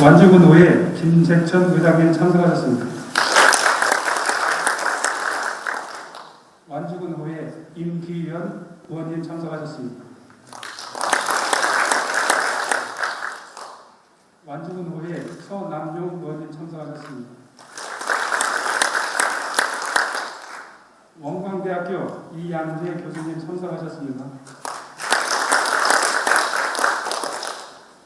완주군 의회 김재천 의장님 참석하셨습니다. 완주군 의회 임기현 의원님 참석하셨습니다. 완주군 의회 서남용 의원님 참석하셨습니다. 원광대학교 이양재 교수님 참석하셨습니다.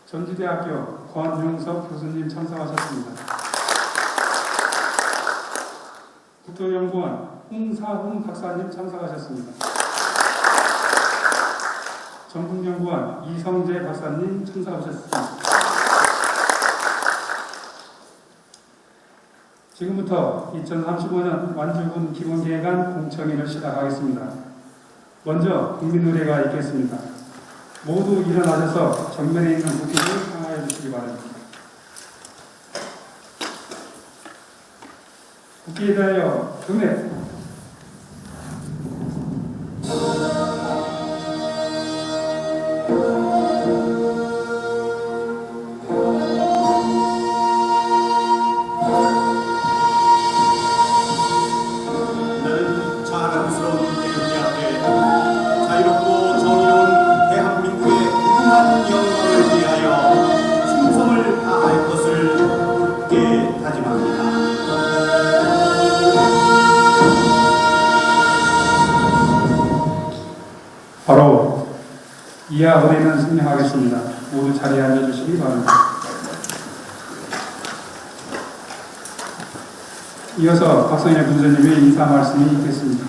전주대학교 권용석 교수님 참석하셨습니다. 국토연구원 홍사훈 박사님 참석하셨습니다. 전국연구원 이성재 박사님 참석하셨습니다. 지금부터 2035년 완주군 기본계획안 공청회를 시작하겠습니다. 먼저 국민의례가 있겠습니다. 모두 일어나셔서 정면에 있는 국기를 향하여 주시기 바랍니다. 국기에 대하여 경례. 나는 자랑스러운 태극기 앞에 자유롭고 정의로운 대한민국의 무궁한 영광을 위하여 충성을 다할 것을 굳게 다짐합니다. 바로 이하 의례는 승명하겠습니다. 모두 자리에 앉아주시기 바랍니다. 이어서 박성일 군수님의 인사 말씀이 있겠습니다.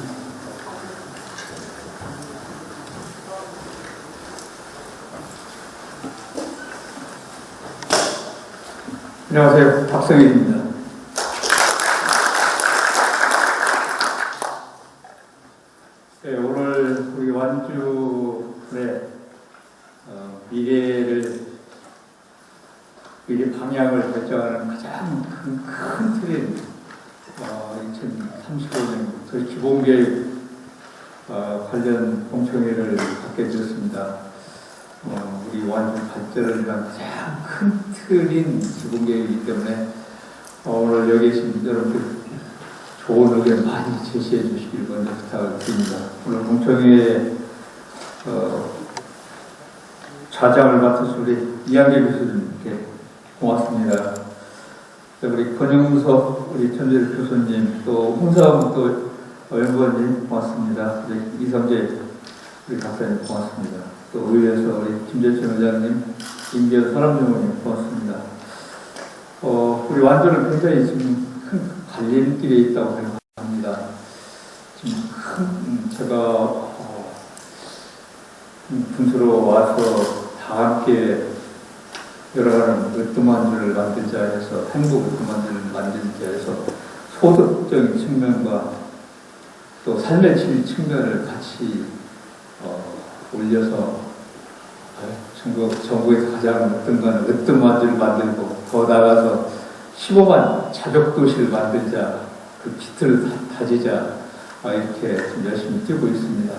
안녕하세요. 박성일입니다. 네, 오늘 우리 완주의 미래 방향을 결정하는 가장 큰 틀인 2035년부터 기본계획 관련 공청회를 갖게 되었습니다. 우리 완주 발전을 위한 가장 큰 틀인 기본계획이기 때문에 오늘 여기 계신 여러분들 좋은 의견 많이 제시해 주시길 먼저 부탁을 드립니다. 오늘 공청회에 좌장을 맡으신 우리 이양재 교수님께 고맙습니다. 우리 권영석 우리 전재일 교수님 또 홍사훈 또 연구원님 고맙습니다. 우리 이성재 우리 박사님 고맙습니다. 또 의회에서 우리 김재천 의장님, 임기현 사람정원님 고맙습니다. 우리 완주는 굉장히 지금 큰 갈림길에 있다고 생각합니다. 지금 제가 분수로 와서 다 함께 여러가지 으뜸만주를 만들자 해서 행복 으뜸만주를 만들자 해서 소득적인 측면과 또 삶의 질 측면을 같이 올려서 전국에서 가장 으뜸가는 으뜸만주를 만들고 더 나아가서 15만 자족도시를 만들자 그 빛을 다지자 이렇게 좀 열심히 뛰고 있습니다.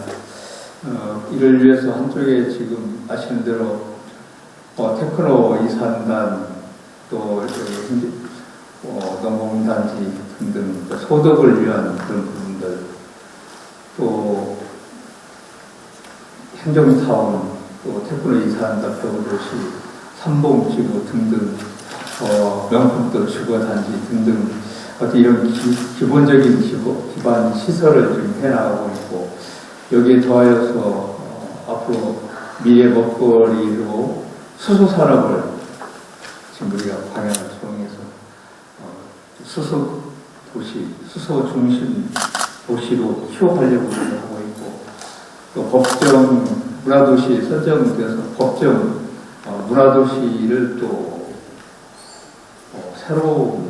이를 위해서 한쪽에 지금 아시는 대로 테크노 이산단 또 농공단지 등등 소득을 위한 그런 부분들 또 행정사원 또 테크노 이산단 표도시 삼봉지구 등등 명품도 주거단지 등등 어떤 이런 기본적인 기반 시설을 지금 해나가고 있고 여기에 더하여서 앞으로 미래 먹거리로 수소산업을 지금 우리가 방향을 정해서 수소 도시, 수소 중심 도시로 키워가려고 하고 있고 또 법정 문화도시 선정돼서 법정 문화도시를 또 새로운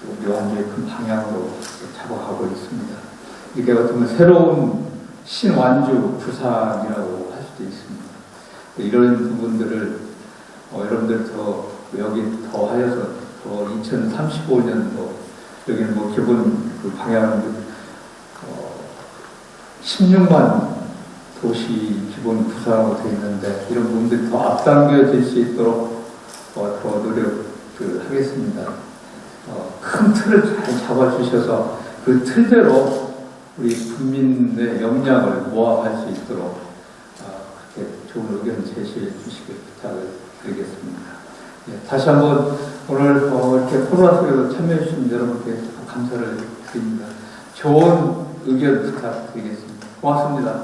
우리 완주의 큰 방향으로 잡아가고 있습니다. 이게 어떻게 보면 새로운 신완주 부산이라고 할 수도 있습니다. 이런 부분들을 여러분들 여기 더 하여서 2035년도 여기는 뭐 기본 그 방향은 16만 도시 기본 부사하고 되어 있는데 이런 부분들이 더 앞당겨질 수 있도록 더 노력 하겠습니다. 큰 틀을 잘 잡아주셔서 그 틀대로 우리 국민의 역량을 모아갈 수 있도록 그렇게 좋은 의견을 제시해 주시길 부탁을 드리겠습니다. 예, 다시 한번 오늘 이렇게 코로나 속에도 참여해 주신 여러분께 감사를 드립니다. 좋은 의견 부탁드리겠습니다. 고맙습니다.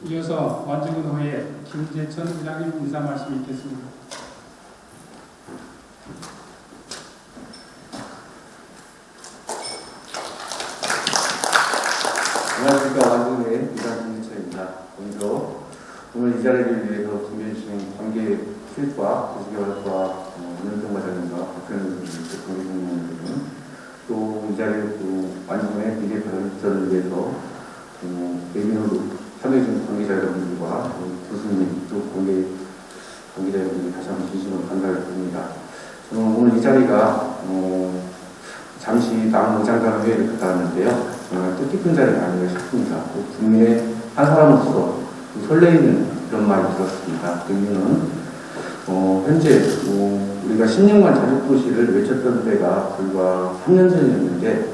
이어서 완주군의회 김재천 의장님 인사 말씀 있겠습니다. 안녕하십니까. 완주군의회 의장 김재천입니다. 먼저 오늘 이 자리를 위해서 준비해 주신 관계 수립과 조직개발과 운영정 과장님과 박현우 관계공무원들은 또 이 자리에 완주군의 미래 발전을 위해서 외면으로 참여해주신 관계자 여러분들과 교수님 또 관계자 여러분들 다시 한번 진심으로 감사를 드립니다. 저는 오늘 이 자리가 잠시 남은 의장단 회의를 갔다 왔는데요. 정말 뜻깊은 자리가 아닌가 싶습니다. 국민의 한 사람으로서 설레이는 그런 마음이 들었습니다. 그 이유는 현재 우리가 10년간 자족도시를 외쳤던 때가 불과 3년 전이었는데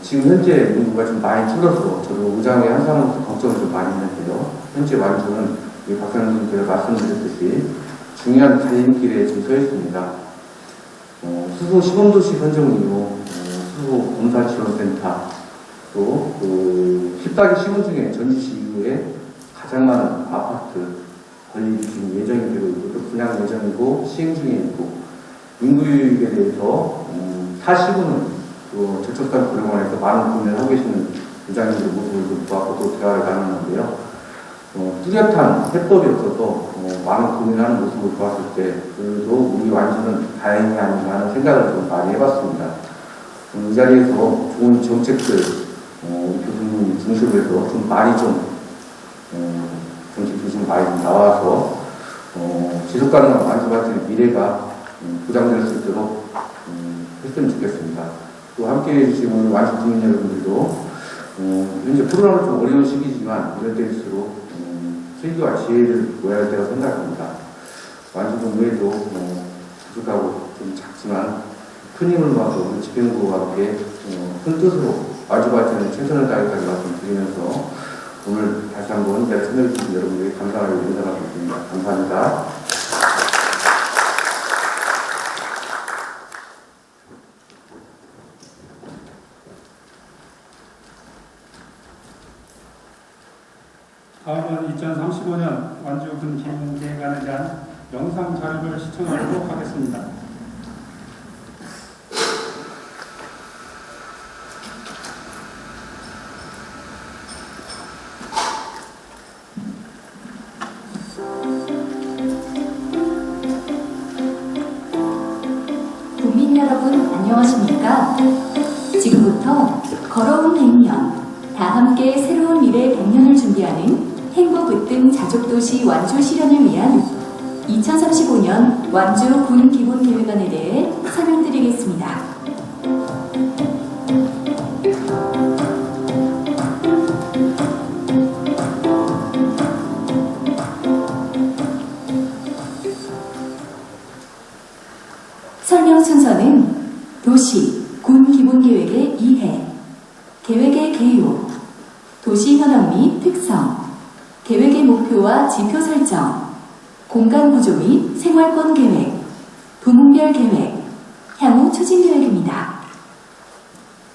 지금 현재 인구가 좀 많이 줄어서 저도 의장의 한 사람으로서 걱정을 좀 많이 했는데요. 현재 완주는 우리 박사님 선생님께서 말씀드렸듯이 중요한 갈림길에 지금 서 있습니다. 수도 시범도시 선정 이후 수도 검사지원센터 또 10-15 중에 전주시 이후에 가장 많은 아파트 건립이 지금 예정이 되고 있고 또 분양 예정이고 시행 중에 있고 인구유입에 대해서 사시구는 또 저촉단 고령원에서 많은 고민을 하고 계시는 의장님들 모습을 보았고 또 대화를 나눴는데요. 뚜렷한 해법이 없어서 많은 고민을 하는 모습을 보았을 때 그래도 우리 완주는 다행이 아닌가 하는 생각을 좀 많이 해봤습니다. 이 자리에서 좋은 정책들 교수님 중심으로 해서 좀 많이 정책들이 좀 많이 나와서 지속가능한 완주 발전의 미래가 보장될 수 있도록 했으면 좋겠습니다. 또 함께 해주신 오늘 완주 국민 여러분들도 현재 코로나로 좀 어려운 시기지만 이럴 때일수록 슬기와 지혜를 보여야 할 때라고 생각합니다. 완주군 외에도 부족하고 좀 작지만 큰 힘을 모아서 집행부와 함께 큰 뜻으로 완주 발전에 최선을 다하겠다는 말씀 드리면서 오늘 다시 한번 제가 참여해주신 여러분들에게 감사를 인사드립니다. 감사합니다. 다음은 2035년 완주군 기본계획안에 대한 영상 자료를 시청하도록 하겠습니다. 국민 여러분 안녕하십니까? 지금부터 걸어온 100년, 다 함께 새로운 미래 100년을 준비하는 행복 으뜸 자족도시 완주 실현을 위한 2035년 완주 군 기본계획안에 대해 설명드리겠습니다. 설명 순서는 도시, 군 기본계획의 이해, 계획의 개요, 도시 현황 및 특성, 계획의 목표와 지표 설정, 공간 구조 및 생활권 계획, 부문별 계획, 향후 추진 계획입니다.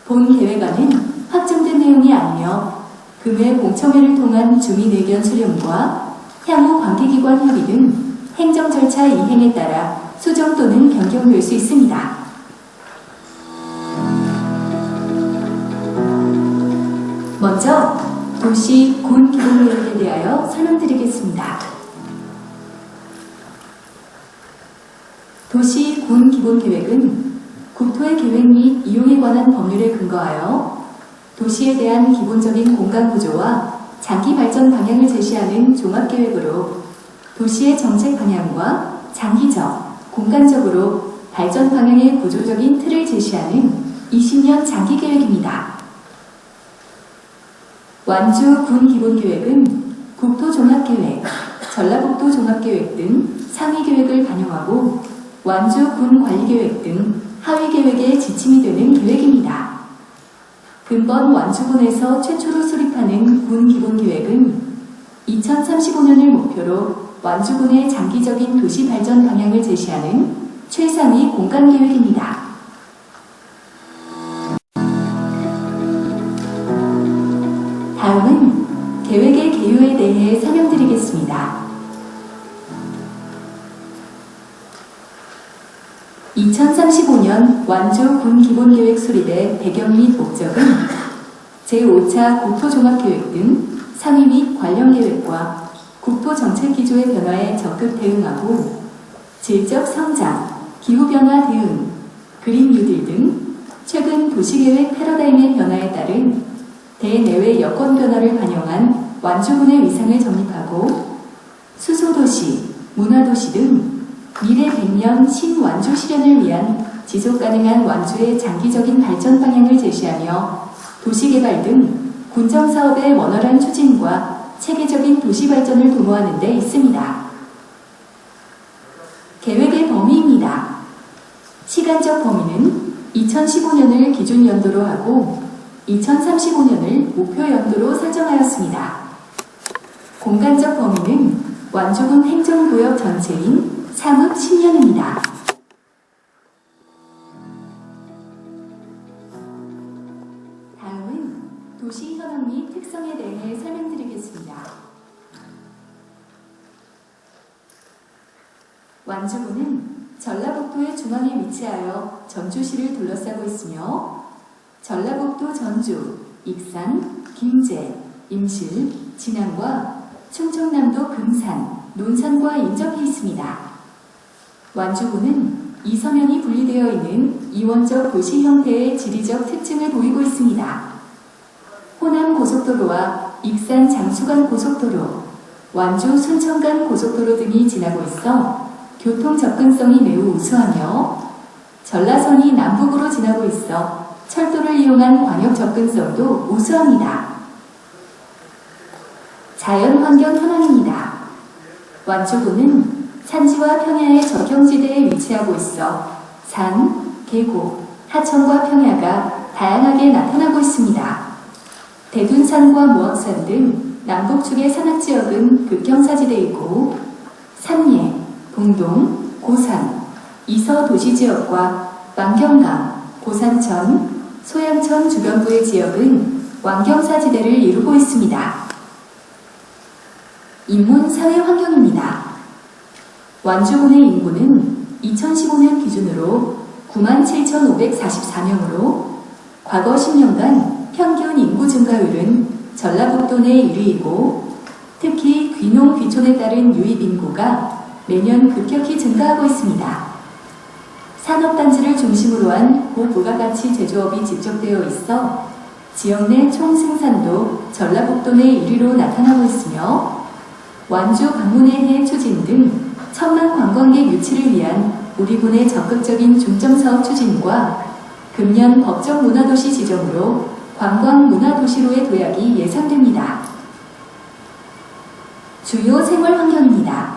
본 계획안은 확정된 내용이 아니며 금회 공청회를 통한 주민 의견 수렴과 향후 관계기관 협의 등 행정 절차 이행에 따라 수정 또는 변경될 수 있습니다. 먼저 도시, 군 기본계획에 대하여 설명드리겠습니다. 도시, 군 기본계획은 국토의 계획 및 이용에 관한 법률에 근거하여 도시에 대한 기본적인 공간 구조와 장기 발전 방향을 제시하는 종합계획으로 도시의 정책 방향과 장기적, 공간적으로 발전 방향의 구조적인 틀을 제시하는 20년 장기계획입니다. 완주 군 기본계획은 국토종합계획, 전라북도 종합계획 등 상위 계획을 반영하고 완주 군 관리계획 등 하위 계획에 지침이 되는 계획입니다. 근본 완주군에서 최초로 수립하는 군 기본계획은 2035년을 목표로 완주군의 장기적인 도시 발전 방향을 제시하는 최상위 공간계획입니다. 다음은 계획의 개요에 대해 설명드리겠습니다. 2035년 완주 군 기본계획 수립의 배경 및 목적은 제5차 국토종합계획 등 상위 및 관련 계획과 국토정책 기조의 변화에 적극 대응하고 질적 성장, 기후변화 대응, 그린 뉴딜 등 최근 도시계획 패러다임의 변화에 따른 대내외 여건 변화를 반영한 완주군의 위상을 정립하고 수소도시, 문화도시 등 미래 100년 신완주 실현을 위한 지속가능한 완주의 장기적인 발전 방향을 제시하며 도시개발 등 군정사업의 원활한 추진과 체계적인 도시 발전을 도모하는 데 있습니다. 계획의 범위입니다. 시간적 범위는 2015년을 기준 연도로 하고 2035년을 목표 연도로 설정하였습니다. 공간적 범위는 완주군 행정구역 전체인 상읍 10년입니다. 다음은 도시 현황 및 특성에 대해 설명드리겠습니다. 완주군은 전라북도의 중앙에 위치하여 전주시를 둘러싸고 있으며 전라북도 전주, 익산, 김제, 임실, 진안과 충청남도 금산, 논산과 인접해 있습니다. 완주군은 이서면이 분리되어 있는 이원적 도시 형태의 지리적 특징을 보이고 있습니다. 호남 고속도로와 익산 장수간 고속도로, 완주 순천간 고속도로 등이 지나고 있어 교통 접근성이 매우 우수하며 전라선이 남북으로 지나고 있어 철도를 이용한 광역 접근성도 우수합니다. 자연환경 현황입니다. 완주군은 산지와 평야의 적경지대에 위치하고 있어 산, 계곡, 하천과 평야가 다양하게 나타나고 있습니다. 대둔산과 무악산 등 남북축의 산악지역은 극경사지대이고 삼례, 동동, 고산, 이서 도시지역과 만경강, 고산천, 소양천 주변부의 지역은 완경사지대를 이루고 있습니다. 인문 사회 환경입니다. 완주군의 인구는 2015년 기준으로 97,544명으로 과거 10년간 평균 인구 증가율은 전라북도 내 1위이고 특히 귀농 귀촌에 따른 유입 인구가 매년 급격히 증가하고 있습니다. 산업단지를 중심으로 한 고부가가치 제조업이 집적되어 있어 지역 내 총생산도 전라북도 내 1위로 나타나고 있으며 완주 방문에 대해 추진 등 1000만 관광객 유치를 위한 우리 군의 적극적인 중점사업 추진과 금년 법정 문화도시 지정으로 관광문화도시로의 도약이 예상됩니다. 주요 생활환경입니다.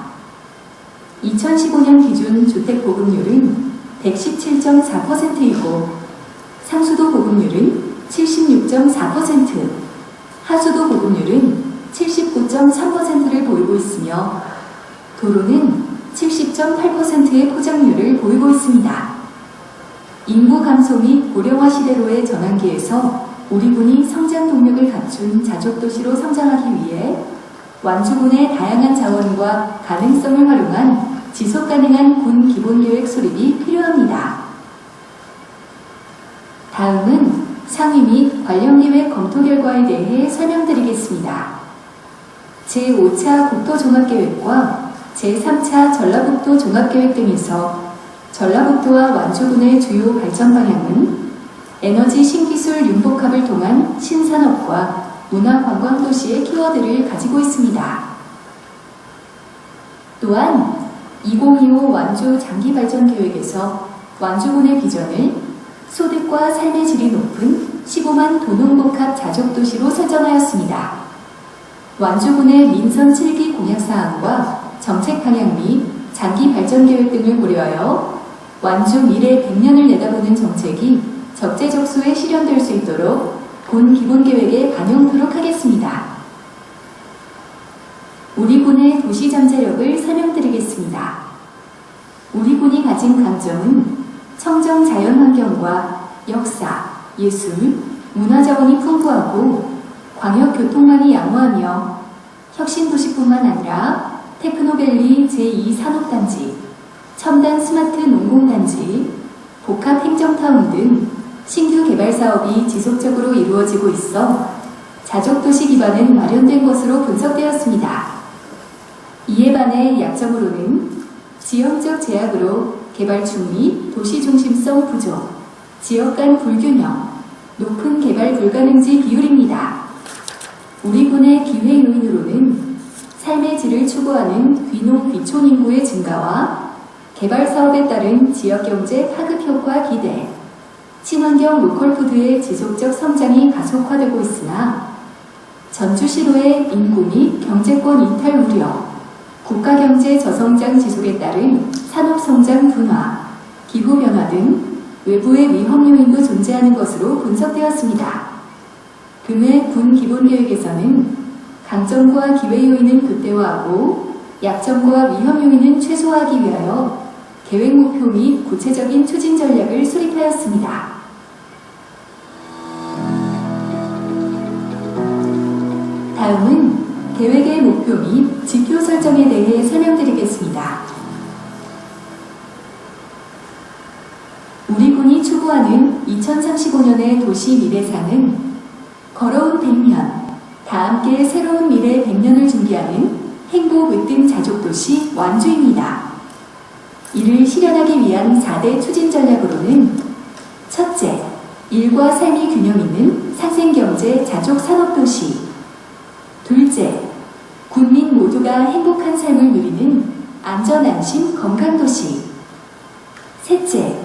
2015년 기준 주택보급률은 117.4%이고 상수도 보급률은 76.4%, 하수도 보급률은 79.3%를 보이고 있으며 도로는 70.8%의 포장률을 보이고 있습니다. 인구 감소 및 고령화 시대로의 전환기에서 우리 군이 성장 동력을 갖춘 자족도시로 성장하기 위해 완주군의 다양한 자원과 가능성을 활용한 지속가능한 군 기본계획 수립이 필요합니다. 다음은 상위 및 관련계획 검토 결과에 대해 설명드리겠습니다. 제5차 국토종합계획과 제3차 전라북도 종합계획 등에서 전라북도와 완주군의 주요 발전 방향은 에너지 신기술 융복합을 통한 신산업과 문화관광도시의 키워드를 가지고 있습니다. 또한 2025 완주 장기발전계획에서 완주군의 비전을 소득과 삶의 질이 높은 15만 도농복합 자족도시로 설정하였습니다. 완주군의 민선 7기 공약사항과 정책 방향 및 장기 발전 계획 등을 고려하여 완주 미래 100년을 내다보는 정책이 적재적소에 실현될 수 있도록 군 기본계획에 반영토록 하겠습니다. 우리 군의 도시 잠재력을 설명드리겠습니다. 우리 군이 가진 강점은 청정 자연환경과 역사, 예술, 문화자원이 풍부하고 광역교통망이 양호하며 혁신도시뿐만 아니라 테크노밸리 제2산업단지, 첨단 스마트 농공단지, 복합행정타운 등 신규 개발 사업이 지속적으로 이루어지고 있어 자족도시 기반은 마련된 것으로 분석되었습니다. 이에 반해 약점으로는 지형적 제약으로 개발충 및 도시 중심성 부족, 지역 간 불균형, 높은 개발 불가능지 비율입니다. 우리 군의 기회 요인으로는 삶의 질을 추구하는 귀농 귀촌 인구의 증가와 개발 사업에 따른 지역 경제 파급 효과 기대, 친환경 로컬푸드의 지속적 성장이 가속화되고 있으나 전주시로의 인구 및 경제권 이탈 우려, 국가경제 저성장 지속에 따른 산업성장 둔화, 기후변화 등 외부의 위험 요인도 존재하는 것으로 분석되었습니다. 금해 군 기본계획에서는 강점과 기회 요인은 극대화하고 약점과 위험 요인은 최소화하기 위하여 계획 목표 및 구체적인 추진 전략을 수립하였습니다. 다음은 계획의 목표 및 지표 설정에 대해 설명드리겠습니다. 우리 군이 추구하는 2035년의 도시 미래상은 걸어온 100년, 다 함께 새로운 미래 100년을 준비하는 행복 으뜸 자족도시 완주입니다. 이를 실현하기 위한 4대 추진 전략으로는 첫째, 일과 삶이 균형 있는 상생경제 자족 산업도시. 둘째, 국민 모두가 행복한 삶을 누리는 안전안심 건강도시. 셋째,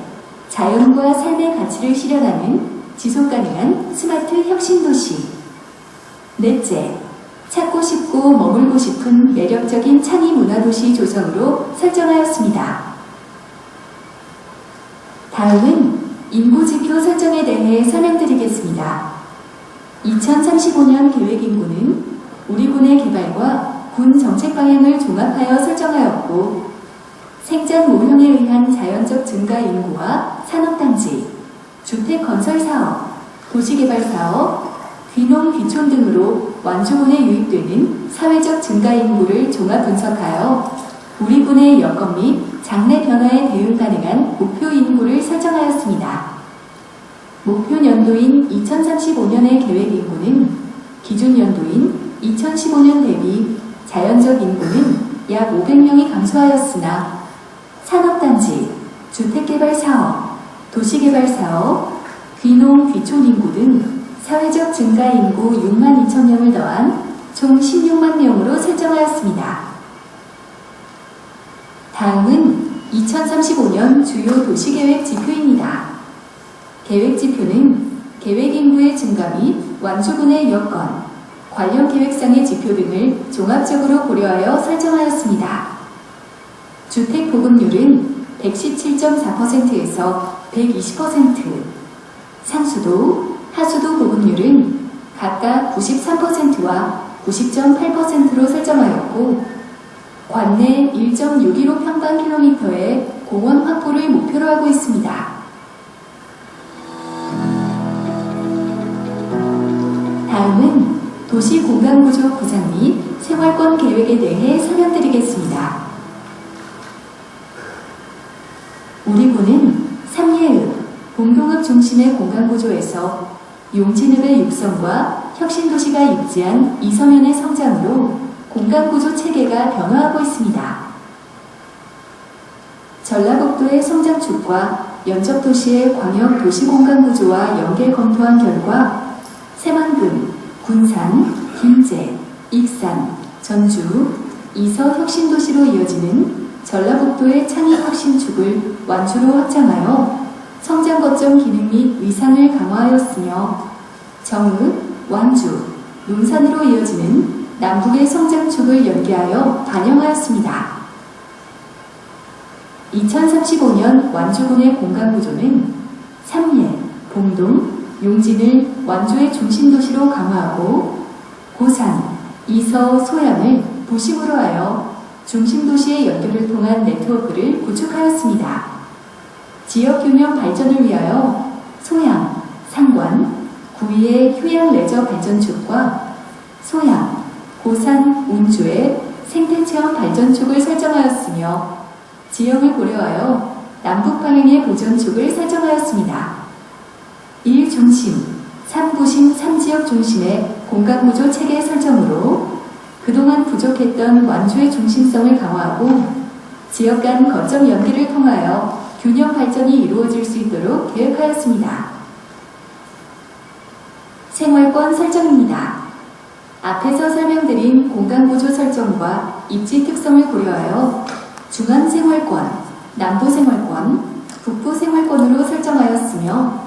자연과 삶의 가치를 실현하는 지속가능한 스마트 혁신도시. 넷째, 찾고 싶고 머물고 싶은 매력적인 창의 문화도시 조성으로 설정하였습니다. 다음은 인구지표 설정에 대해 설명드리겠습니다. 2035년 계획인구는 우리 군의 개발과 군 정책 방향을 종합하여 설정하였고 생장 모형에 의한 자연적 증가 인구와 산업단지, 주택건설사업, 도시개발사업, 귀농 귀촌 등으로 완주군에 유입되는 사회적 증가 인구를 종합 분석하여 우리 군의 여건 및 장래 변화에 대응 가능한 목표 인구를 설정하였습니다. 목표 연도인 2035년의 계획 인구는 기준 연도인 2015년 대비 자연적 인구는 약 500명이 감소하였으나 산업단지, 주택개발사업, 도시개발사업, 귀농 귀촌 인구 등 사회적 증가 인구 6만 2천 명을 더한 총 16만 명으로 설정하였습니다. 다음은 2035년 주요 도시계획 지표입니다. 계획 지표는 계획 인구의 증가 및 완주군의 여건, 관련 계획상의 지표 등을 종합적으로 고려하여 설정하였습니다. 주택 보급률은 117.4%에서 120%, 상수도, 하수도 보급률은 각각 93%와 90.8%로 설정하였고 관내 1.615 평방킬로미터의 공원 확보를 목표로 하고 있습니다. 다음은 도시 공간구조 구상 및 생활권 계획에 대해 설명드리겠습니다. 우리 군은 삼예읍, 공동읍 중심의 공간구조에서 용진읍의 육성과 혁신도시가 입지한 이서면의 성장으로 공간구조 체계가 변화하고 있습니다. 전라북도의 성장축과 연접도시의 광역도시공간구조와 연계 검토한 결과 새만금, 군산, 김제, 익산, 전주, 이서 혁신도시로 이어지는 전라북도의 창의혁신축을 완주로 확장하여 성장 거점 기능 및 위상을 강화하였으며 정읍, 완주, 논산으로 이어지는 남북의 성장축을 연계하여 반영하였습니다. 2035년 완주군의 공간구조는 삼례, 봉동, 용진을 완주의 중심도시로 강화하고 고산, 이서, 소양을 도심으로 하여 중심도시의 연결을 통한 네트워크를 구축하였습니다. 지역균형 발전을 위하여 소양, 상관, 구의의 휴양 레저 발전축과 소양, 고산, 운주의 생태체험 발전축을 설정하였으며 지형을 고려하여 남북방향의 보전축을 설정하였습니다. 1중심, 3부심 3지역 중심의 공간구조 체계 설정으로 그동안 부족했던 완주의 중심성을 강화하고 지역 간 거점 연계를 통하여 균형 발전이 이루어질 수 있도록 계획하였습니다. 생활권 설정입니다. 앞에서 설명드린 공간구조 설정과 입지 특성을 고려하여 중앙생활권, 남부생활권, 북부생활권으로 설정하였으며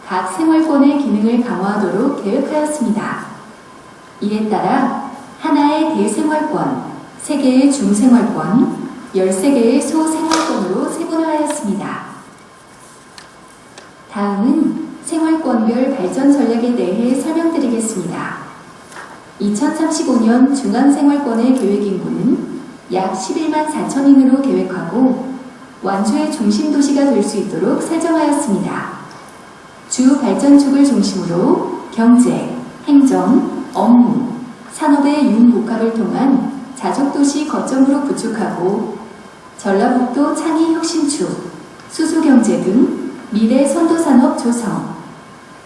각 생활권의 기능을 강화하도록 계획하였습니다. 이에 따라 하나의 대생활권, 3개의 중생활권, 13개의 소생활권으로 세분화하였습니다. 다음은 생활권별 발전 전략에 대해 설명드리겠습니다. 2035년 중앙생활권의 계획인구는 약 11만 4천인으로 계획하고 완주의 중심도시가 될 수 있도록 설정하였습니다. 주 발전축을 중심으로 경제, 행정, 업무, 산업의 융복합을 통한 자족도시 거점으로 구축하고 전라북도 창의혁신축, 수소경제 등 미래 선도산업 조성,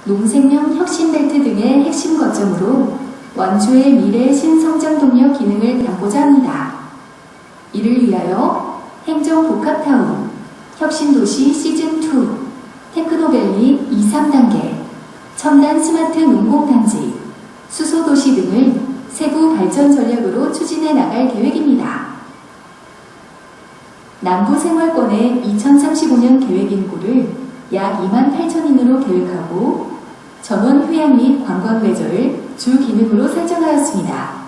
농생명 혁신벨트 등의 핵심 거점으로 완주의 미래 신성장 동력 기능을 담고자 합니다. 이를 위하여 행정복합타운, 혁신도시 시즌2, 테크노밸리 2, 3단계, 첨단 스마트 농공단지, 수소도시 등을 세부 발전 전략으로 추진해 나갈 계획입니다. 남부생활권의 2035년 계획인구를 약 2만 8천인으로 계획하고 전원 휴양 및 관광 레저를 주 기능으로 설정하였습니다.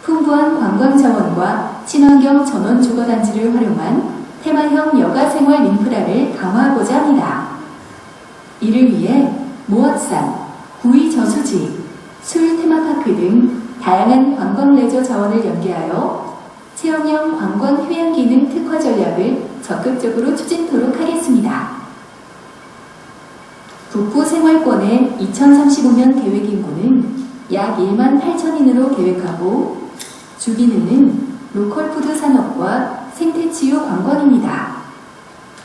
풍부한 관광 자원과 친환경 전원 주거단지를 활용한 테마형 여가생활 인프라를 강화하고자 합니다. 이를 위해 모악산, 구의 저수지, 술 테마파크 등 다양한 관광 레저 자원을 연계하여 체험형 관광 휴양 기능 특화 전략을 적극적으로 추진토록 하겠습니다. 북부 생활권의 2035년 계획인구는 약 1만 8천인으로 계획하고 주기능은 로컬푸드 산업과 생태치유 관광입니다.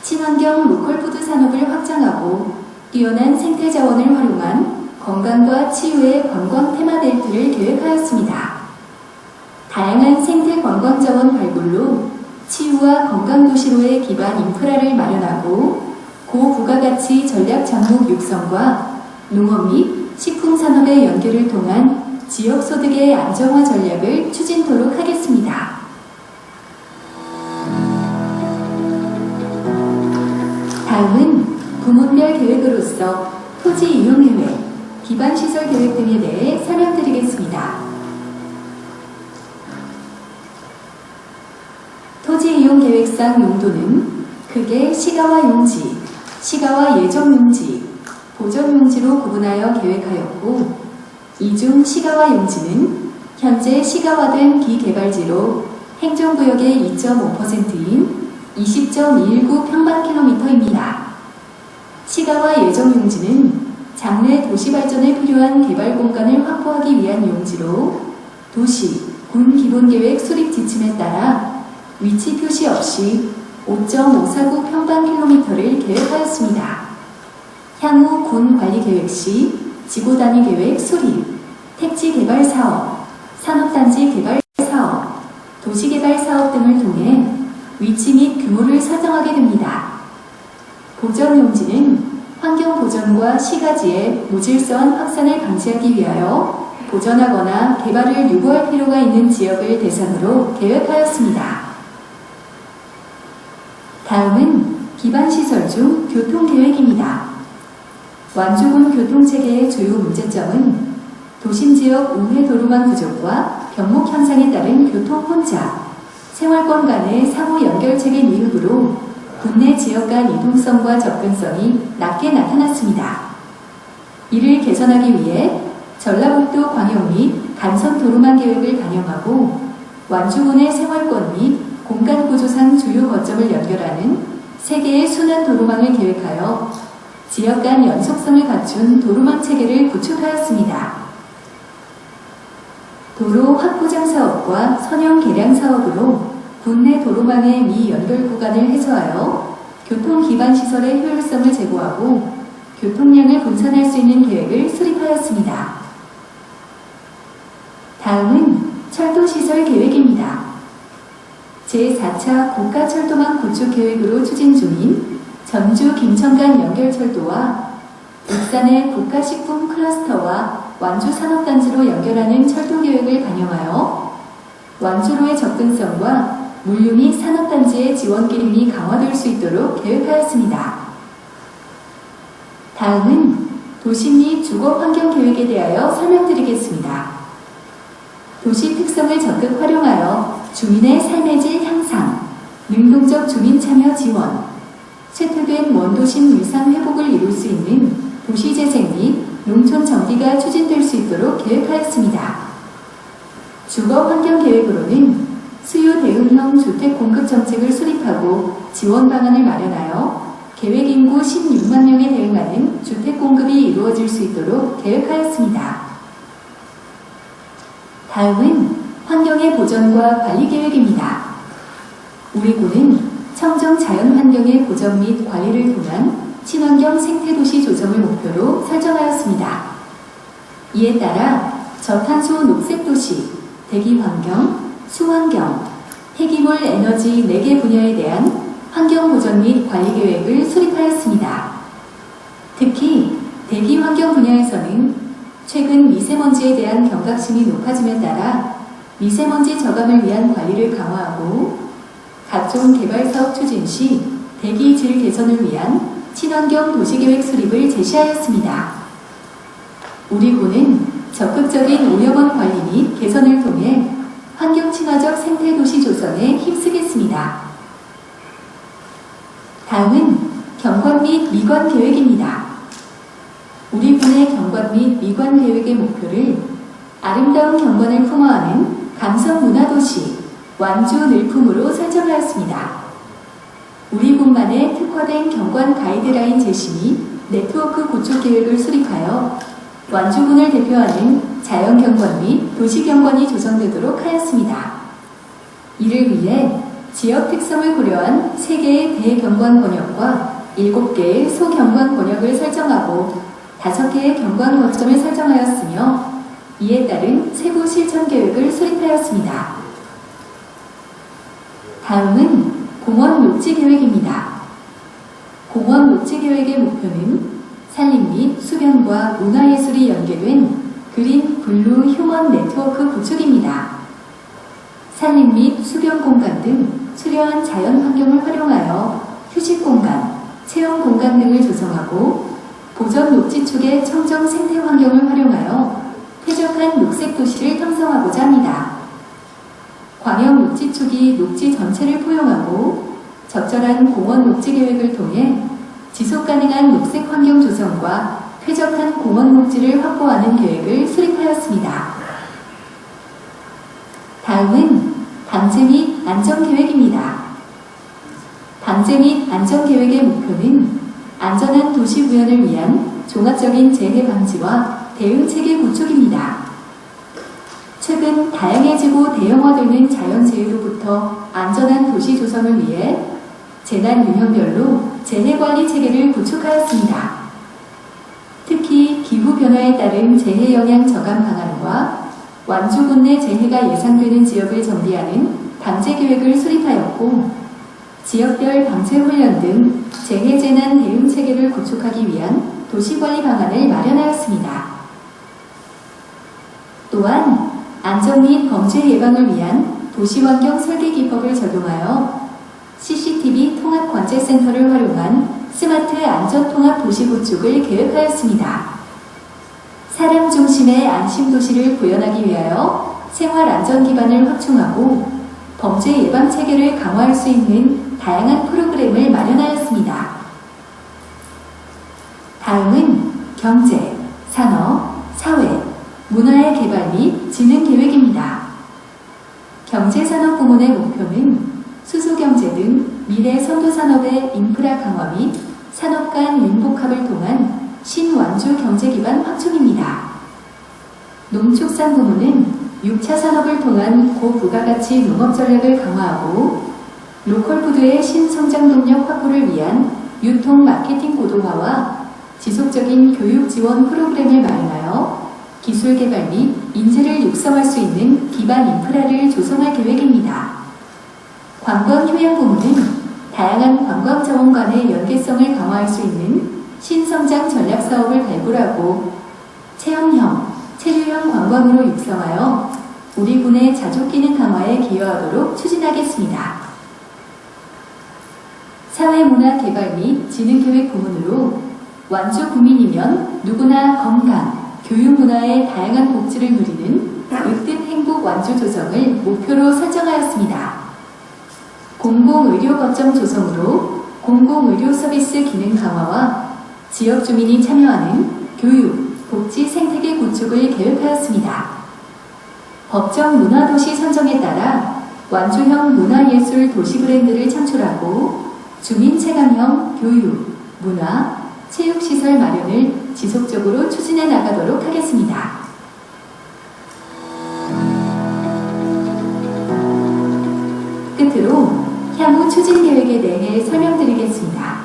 친환경 로컬푸드 산업을 확장하고 뛰어난 생태 자원을 활용한 건강과 치유의 관광 테마 벨트를 계획하였습니다. 다양한 생태 관광 자원 발굴로 치유와 건강 도시로의 기반 인프라를 마련하고 고부가가치 전략 작목 육성과 농업 및 식품 산업의 연계를 통한 지역 소득의 안정화 전략을 추진토록 하겠습니다. 다음은 부문별 계획으로서 토지 이용 계획, 기반 시설 계획 등에 대해 설명드리겠습니다. 토지 이용 계획상 용도는 크게 시가와 용지, 시가와 예정 용지, 보전 용지로 구분하여 계획하였고 이 중 시가와 용지는 현재 시가화된 기개발지로 행정구역의 2.5%인 20.29 평방킬로미터입니다. 시가와 예정 용지는 장래 도시발전에 필요한 개발 공간을 확보하기 위한 용지로 도시, 군 기본계획 수립 지침에 따라 위치 표시 없이 5.549 평방킬로미터를 계획하였습니다. 향후 군 관리 계획 시 지구 단위 계획 수립, 택지 개발 사업, 산업단지 개발 사업, 도시개발 사업 등을 통해 위치 및 규모를 설정하게 됩니다. 보전 용지는 환경 보전과 시가지의 무질서한 확산을 방지하기 위하여 보전하거나 개발을 유보할 필요가 있는 지역을 대상으로 계획하였습니다. 다음은 기반시설 중 교통계획입니다. 완주군 교통체계의 주요 문제점은 도심 지역 우회 도로망 부족과 병목 현상에 따른 교통 혼잡, 생활권 간의 상호 연결체계 미흡으로 국내 지역 간 이동성과 접근성이 낮게 나타났습니다. 이를 개선하기 위해 전라북도 광역 및 간선 도로망 계획을 반영하고 완주군의 생활권 및 공간 구조상 주요 거점을 연결하는 3개의 순환 도로망을 계획하여 지역 간 연속성을 갖춘 도로망 체계를 구축하였습니다. 도로 확보장 사업과 선형 개량 사업으로 국내 도로망의 미연결 구간을 해소하여 교통 기반 시설의 효율성을 제고하고 교통량을 분산할 수 있는 계획을 수립하였습니다. 다음은 철도시설 계획입니다. 제4차 고가철도망 구축 계획으로 추진 중인 전주 김천 간 연결철도와 울산의 국가식품 클러스터와 완주 산업단지로 연결하는 철도 계획을 반영하여 완주로의 접근성과 물류 및 산업단지의 지원 기능이 강화될 수 있도록 계획하였습니다. 다음은 도시 및 주거 환경 계획에 대하여 설명드리겠습니다. 도시 특성을 적극 활용하여 주민의 삶의 질 향상, 능동적 주민 참여 지원, 쇠퇴된 원도심 일상 회복을 이룰 수 있는 도시재생 및 농촌 정비가 추진될 수 있도록 계획하였습니다. 주거 환경 계획으로는 수요 대응형 주택 공급 정책을 수립하고 지원 방안을 마련하여 계획 인구 16만 명에 대응하는 주택 공급이 이루어질 수 있도록 계획하였습니다. 다음은 환경의 보전과 관리 계획입니다. 우리 군은 청정 자연 환경의 보전 및 관리를 통한 친환경 생태도시 조성을 목표로 설정하였습니다. 이에 따라 저탄소 녹색도시, 대기환경, 수환경, 폐기물 에너지 4개 분야에 대한 환경 보전 및 관리 계획을 수립하였습니다. 특히 대기환경 분야에서는 최근 미세먼지에 대한 경각심이 높아짐에 따라 미세먼지 저감을 위한 관리를 강화하고 각종 개발사업 추진 시 대기 질 개선을 위한 친환경 도시계획 수립을 제시하였습니다. 우리 군은 적극적인 오염원 관리 및 개선을 통해 환경 친화적 생태도시 조성에 힘쓰겠습니다. 다음은 경관 및 미관 계획입니다. 우리 군의 경관 및 미관 계획의 목표를 아름다운 경관을 품어하는 감성문화도시 완주 늘품으로 설정하였습니다. 우리 군만의 특화된 경관 가이드라인 제시 및 네트워크 구축 계획을 수립하여 완주군을 대표하는 자연경관 및 도시경관이 조성되도록 하였습니다. 이를 위해 지역 특성을 고려한 3개의 대경관 권역과 7개의 소경관 권역을 설정하고 5개의 경관 거점을 설정하였으며 이에 따른 세부 실천 계획을 수립하였습니다. 다음은 공원 녹지 계획입니다. 공원 녹지 계획의 목표는 산림 및 수변과 문화예술이 연계된 그린 블루 휴먼 네트워크 구축입니다. 산림 및 수변 공간 등 수려한 자연 환경을 활용하여 휴식 공간, 체험 공간 등을 조성하고 보전 녹지 축의 청정 생태 환경을 활용하여 쾌적한 녹색 도시를 형성하고자 합니다. 광역 녹지 축이 녹지 전체를 포용하고 적절한 공원 녹지 계획을 통해 지속 가능한 녹색 환경 조성과 쾌적한 공원 녹지를 확보하는 계획을 수립하였습니다. 다음은 방제 및 안전 계획입니다. 방제 및 안전 계획의 목표는 안전한 도시 구현을 위한 종합적인 재해 방지와 대응 체계 구축입니다. 최근 다양해지고 대형화되는 자연재해로부터 안전한 도시 조성을 위해 재난 유형별로 재해관리 체계를 구축하였습니다. 특히 기후변화에 따른 재해 영향 저감 방안과 완주군 내 재해가 예상되는 지역을 정비하는 방제 계획을 수립하였고 지역별 방제 훈련 등 재해 재난 대응 체계를 구축하기 위한 도시관리 방안을 마련하였습니다. 또한 안전 및 범죄 예방을 위한 도시환경 설계 기법을 적용하여 CCTV 통합 관제센터를 활용한 스마트 안전통합 도시 구축을 계획하였습니다. 사람 중심의 안심도시를 구현하기 위하여 생활 안전 기반을 확충하고 범죄 예방 체계를 강화할 수 있는 다양한 프로그램을 마련하였습니다. 다음은 경제, 산업, 사회, 문화의 개발 및 진흥 계획입니다. 경제산업부문의 목표는 수소경제 등 미래 선도산업의 인프라 강화 및 산업 간 융복합을 통한 신완주 경제기반 확충입니다. 농축산부문은 6차 산업을 통한 고부가가치 농업 전략을 강화하고 로컬푸드의 신성장 동력 확보를 위한 유통 마케팅 고도화와 지속적인 교육 지원 프로그램을 마련하여 기술 개발 및 인재를 육성할 수 있는 기반 인프라를 조성할 계획입니다. 관광휴양부문은 다양한 관광 자원 간의 연계성을 강화할 수 있는 신성장 전략 사업을 발굴하고 체험형, 체류형 관광으로 육성하여 우리 군의 자족 기능 강화에 기여하도록 추진하겠습니다. 사회문화 개발 및 진흥계획 부문으로 완주 구민이면 누구나 건강, 교육 문화의 다양한 복지를 누리는 으뜸 행복 완주 조성을 목표로 설정하였습니다. 공공의료 거점 조성으로 공공의료 서비스 기능 강화와 지역 주민이 참여하는 교육, 복지 생태계 구축을 계획하였습니다. 법정 문화도시 선정에 따라 완주형 문화예술 도시 브랜드를 창출하고 주민 체감형 교육, 문화, 체육시설 마련을 지속적으로 추진해 나가도록 하겠습니다. 끝으로 향후 추진 계획에 대해 설명드리겠습니다.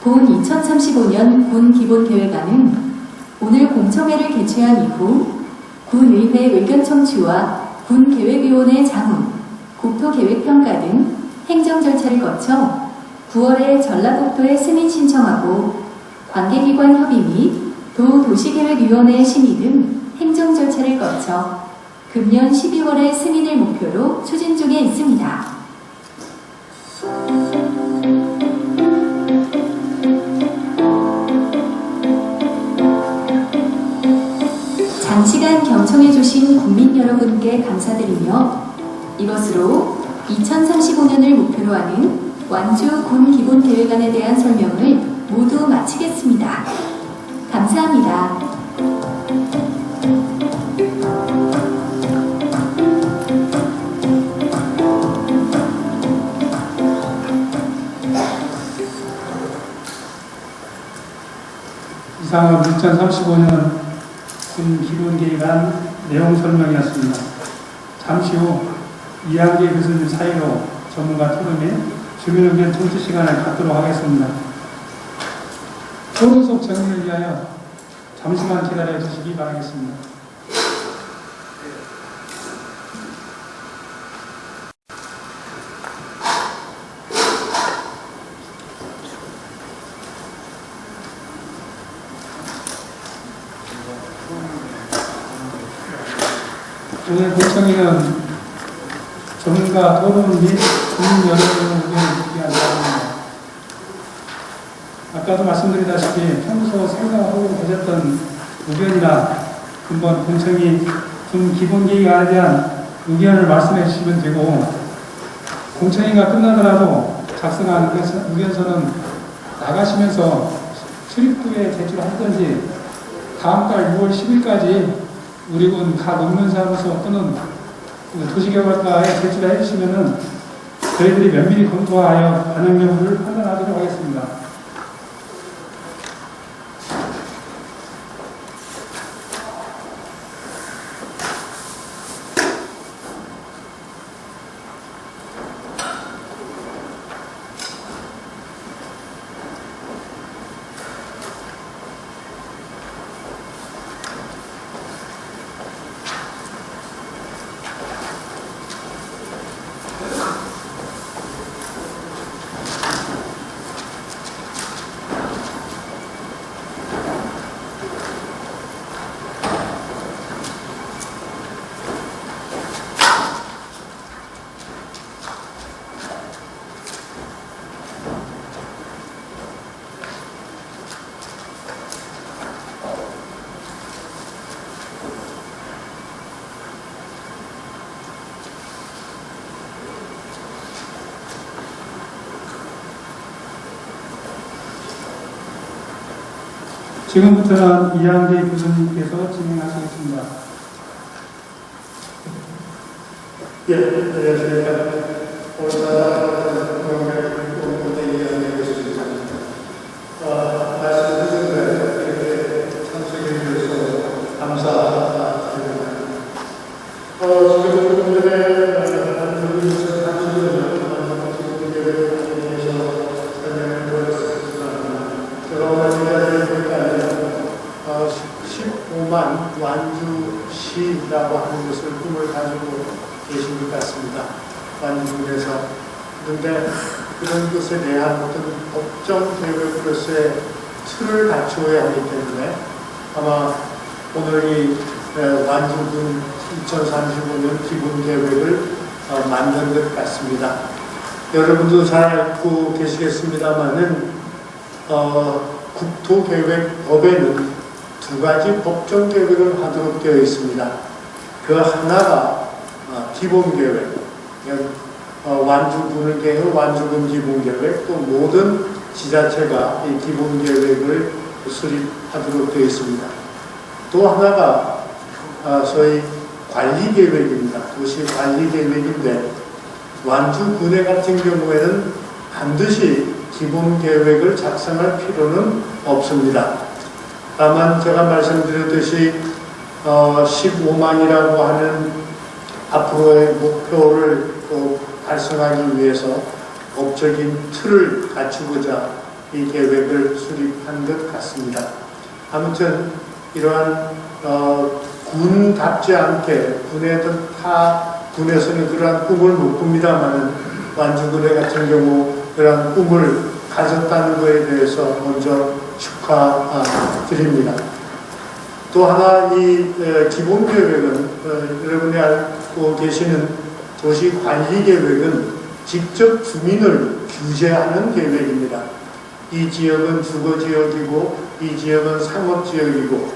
본 2035년 군 기본계획안은 오늘 공청회를 개최한 이후 군의회 의견 청취와 군계획위원회 자문, 국토계획평가 등 행정 절차를 거쳐 9월에 전라북도에 승인 신청하고 관계기관 협의 및 도시계획위원회 심의 등 행정 절차를 거쳐 금년 12월에 승인을 목표로 추진 중에 있습니다. 장시간 경청해주신 국민 여러분께 감사드리며 이것으로 2035년을 목표로 하는 완주 군 기본계획안에 대한 설명을 모두 마치겠습니다. 감사합니다. 이상은 2035년 군 기본계획안 내용 설명이었습니다. 잠시 후 이한계 교수님 사이로 전문가 토론 및 주민의견 청취 시간을 갖도록 하겠습니다. 토론석 정리를 위하여 잠시만 기다려 주시기 바라겠습니다. 오늘 본청회는 전문가 토론 및 국민 여러분의 의견을 위한 자리입니다. 아까도 말씀드리다시피 평소 생각하고 계셨던 의견이나 근본 본청이 군 기본계획안에 대한 의견을 말씀해 주시면 되고, 공청회가 끝나더라도 작성한 의견서는 나가시면서 출입구에 제출하든지 다음 달 6월 10일까지 우리 군 각 읍면사무소 또는 도시개발과에 제출해 주시면은 저희들이 면밀히 검토하여 반영 여부를 판단하도록 하겠습니다. 지금부터는 이한계 교수님께서 진행하시겠습니다. 예, 안녕하십니까. 말씀드린 대로 이렇게 참석해 주셔서 감사드립니다. 지금 좀 전에 한국에서 설명을 드렸습니다만, 여러 가지를 보니까 15만 완주시라고 하는 것을 꿈을 가지고 계신 것 같습니다. 완주군에서. 그런데 그런 것에 대한 어떤 법정 계획으로서의 틀을 갖추어야 하기 때문에 아마 오늘 이 완주군 2035년 기본 계획을 만든 것 같습니다. 여러분도 잘 알고 계시겠습니다만은 국토계획법에는 두 가지 법정 계획을 하도록 되어 있습니다. 그 하나가 기본계획, 완주군을 계획, 완주군 기본계획, 또 모든 지자체가 이 기본계획을 수립하도록 되어 있습니다. 또 하나가 소위 관리계획입니다. 도시 관리계획인데 완주군의 같은 경우에는 반드시 기본계획을 작성할 필요는 없습니다. 다만 제가 말씀드렸듯이 15만이라고 하는 앞으로의 목표를 또 달성하기 위해서 법적인 틀을 갖추고자 이 계획을 수립한 것 같습니다. 아무튼 이러한 군답지 않게 군에든 타 군에서는 그러한 꿈을 못 꿉니다만은 완주군의 같은 경우 그러한 꿈을 가졌다는 것에 대해서 먼저 축하드립니다. 또 하나 이 기본 계획은 여러분이 알고 계시는 도시 관리 계획은 직접 주민을 규제하는 계획입니다. 이 지역은 주거 지역이고 이 지역은 상업 지역이고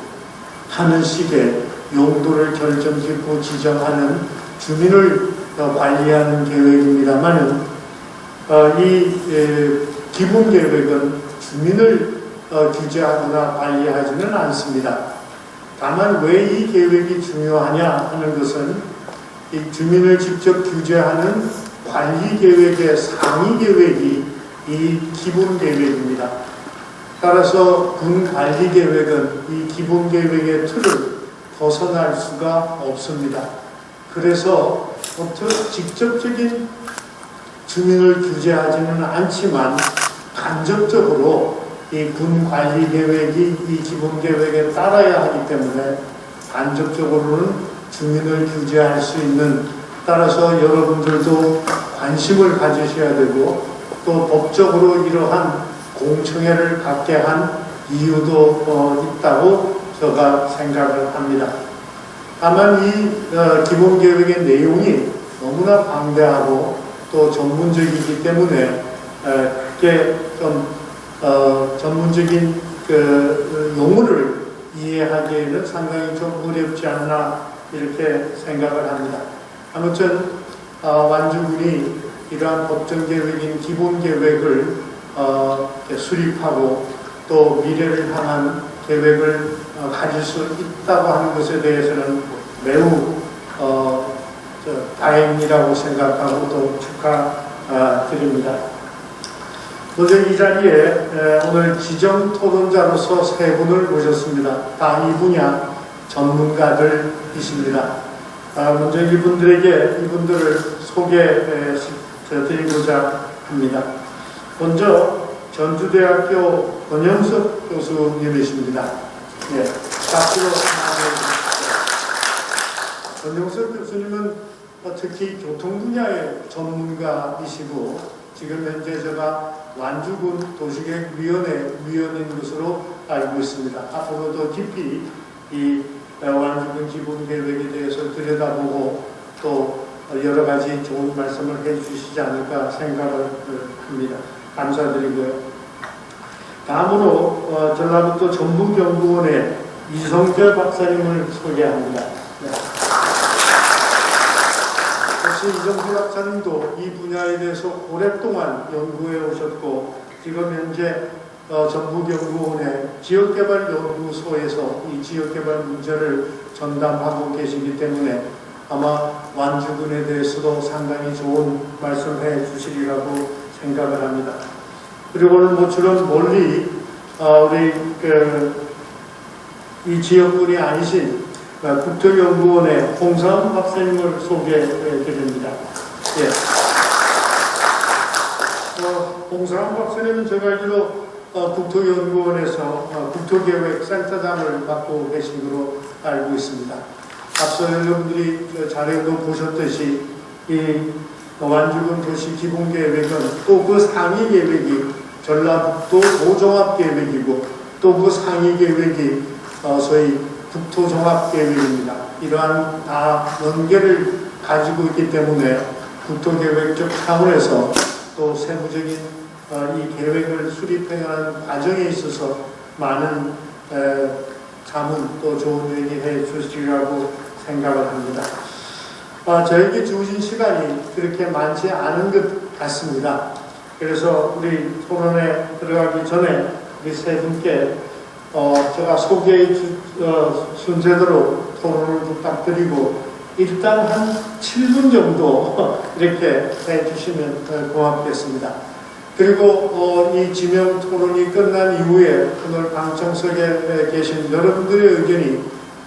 하는 식의 용도를 결정짓고 지정하는 주민을 관리하는 계획입니다만은 이 기본 계획은 주민을 규제하거나 관리하지는 않습니다. 다만 왜 이 계획이 중요하냐 하는 것은 이 주민을 직접 규제하는 관리 계획의 상위 계획이 이 기본 계획입니다. 따라서 군 관리 계획은 이 기본 계획의 틀을 벗어날 수가 없습니다. 그래서 직접적인 주민을 규제하지는 않지만 간접적으로 이 군 관리 계획이 이 기본 계획에 따라야 하기 때문에 간접적으로는 주민을 규제할 수 있는, 따라서 여러분들도 관심을 가지셔야 되고 또 법적으로 이러한 공청회를 갖게 한 이유도 있다고 제가 생각을 합니다. 다만 이 기본 계획의 내용이 너무나 방대하고 또 전문적이기 때문에 그게 좀 전문적인 그 용어를 이해하기에는 상당히 좀 어렵지 않나 이렇게 생각을 합니다. 아무튼 완주군이 이러한 법정 계획인 기본 계획을 수립하고 또 미래를 향한 계획을 가질 수 있다고 하는 것에 대해서는 매우 다행이라고 생각하고 또 축하드립니다. 먼저 이 자리에 오늘 지정 토론자로서 세 분을 모셨습니다. 다 이 분야 전문가들이십니다. 먼저 이분들을 소개드리고자 합니다. 먼저 전주대학교 권영석 교수님이십니다. 네, 박수로 맞이해주십시오. 권영석 교수님은 특히 교통 분야의 전문가이시고 지금 현재 제가 완주군 도시계획위원회 위원인 것으로 알고 있습니다. 앞으로도 깊이 이 완주군 기본계획에 대해서 들여다보고 또 여러 가지 좋은 말씀을 해주시지 않을까 생각을 합니다. 감사드리고요. 다음으로 전라북도 전북연구원의 이성재 박사님을 소개합니다. 네. 역시 이성재 박사님도 이 분야에 대해서 오랫동안 연구해 오셨고 지금 현재 전북연구원의 지역개발연구소에서 이 지역개발 문제를 전담하고 계시기 때문에 아마 완주군에 대해서도 상당히 좋은 말씀해 주시리라고 생각을 합니다. 그리고는 모처럼 멀리 우리 이 지역군이 아니신 국토연구원의 홍사훈 박사님을 소개해 드립니다. 예. 홍사훈 박사님은 제가 알기로 국토연구원에서 국토계획센터장을 맡고 계신 것으로 알고 있습니다. 앞서 여러분들이 자료도 보셨듯이 이 완주군 도시 기본계획은 또 그 상위 계획이 전라북도 도종합계획이고 또 그 상위 계획이 소위 국토종합계획입니다. 이러한 다 연계를 가지고 있기 때문에 국토계획적 차원에서 또 세부적인 이 계획을 수립해가는 과정에 있어서 많은 자문 또 좋은 얘기해 주시리라고 생각을 합니다. 저에게 주어진 시간이 그렇게 많지 않은 것 같습니다. 그래서 우리 토론에 들어가기 전에 우리 세 분께 제가 소개 순서대로 토론을 부탁드리고 일단 한 7분 정도 이렇게 해주시면 고맙겠습니다. 그리고 이 지명 토론이 끝난 이후에 오늘 방청석에 계신 여러분들의 의견이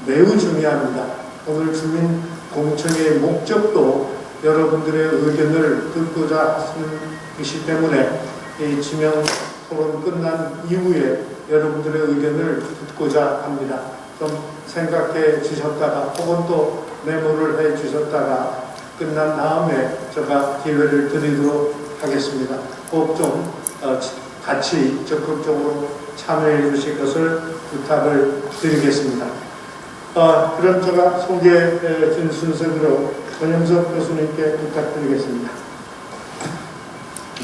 매우 중요합니다. 오늘 주민 공청회의 목적도 여러분들의 의견을 듣고자 하는 것이기 때문에 이 지명 토론 끝난 이후에 여러분들의 의견을 듣고자 합니다. 좀 생각해 주셨다가 혹은 또 메모를 해 주셨다가 끝난 다음에 제가 기회를 드리도록 하겠습니다. 꼭 좀 같이 적극적으로 참여해 주실 것을 부탁을 드리겠습니다. 그럼 제가 소개해 준 순서대로 권영석 교수님께 부탁드리겠습니다.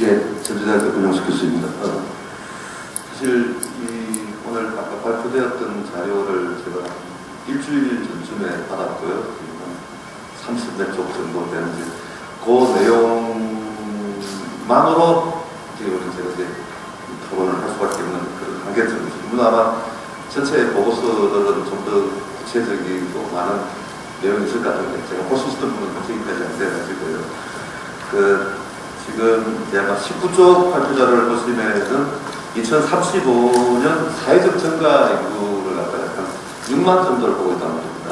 예, 전주대학교 권영석 교수입니다. 사실 오늘 아까 발표되었던 자료를 제가 일주일 전쯤에 받았고요. 30몇 쪽 정도 되는데 그 내용만으로 지금 제가 이제 토론을 할 수밖에 없는 그런 한계점이 있습니다. 물론 아마 전체 보고서들은 좀 더 구체적이고 많은 내용이 있을 것 같은데 제가 볼 수 있었던 부분은 거기까지 안 돼가지고요. 지금 이제 아마 19쪽 발표자를 보시면은 2035년 사회적 증가 인구를 갖다가 한 6만 정도를 보고 있다는 겁니다.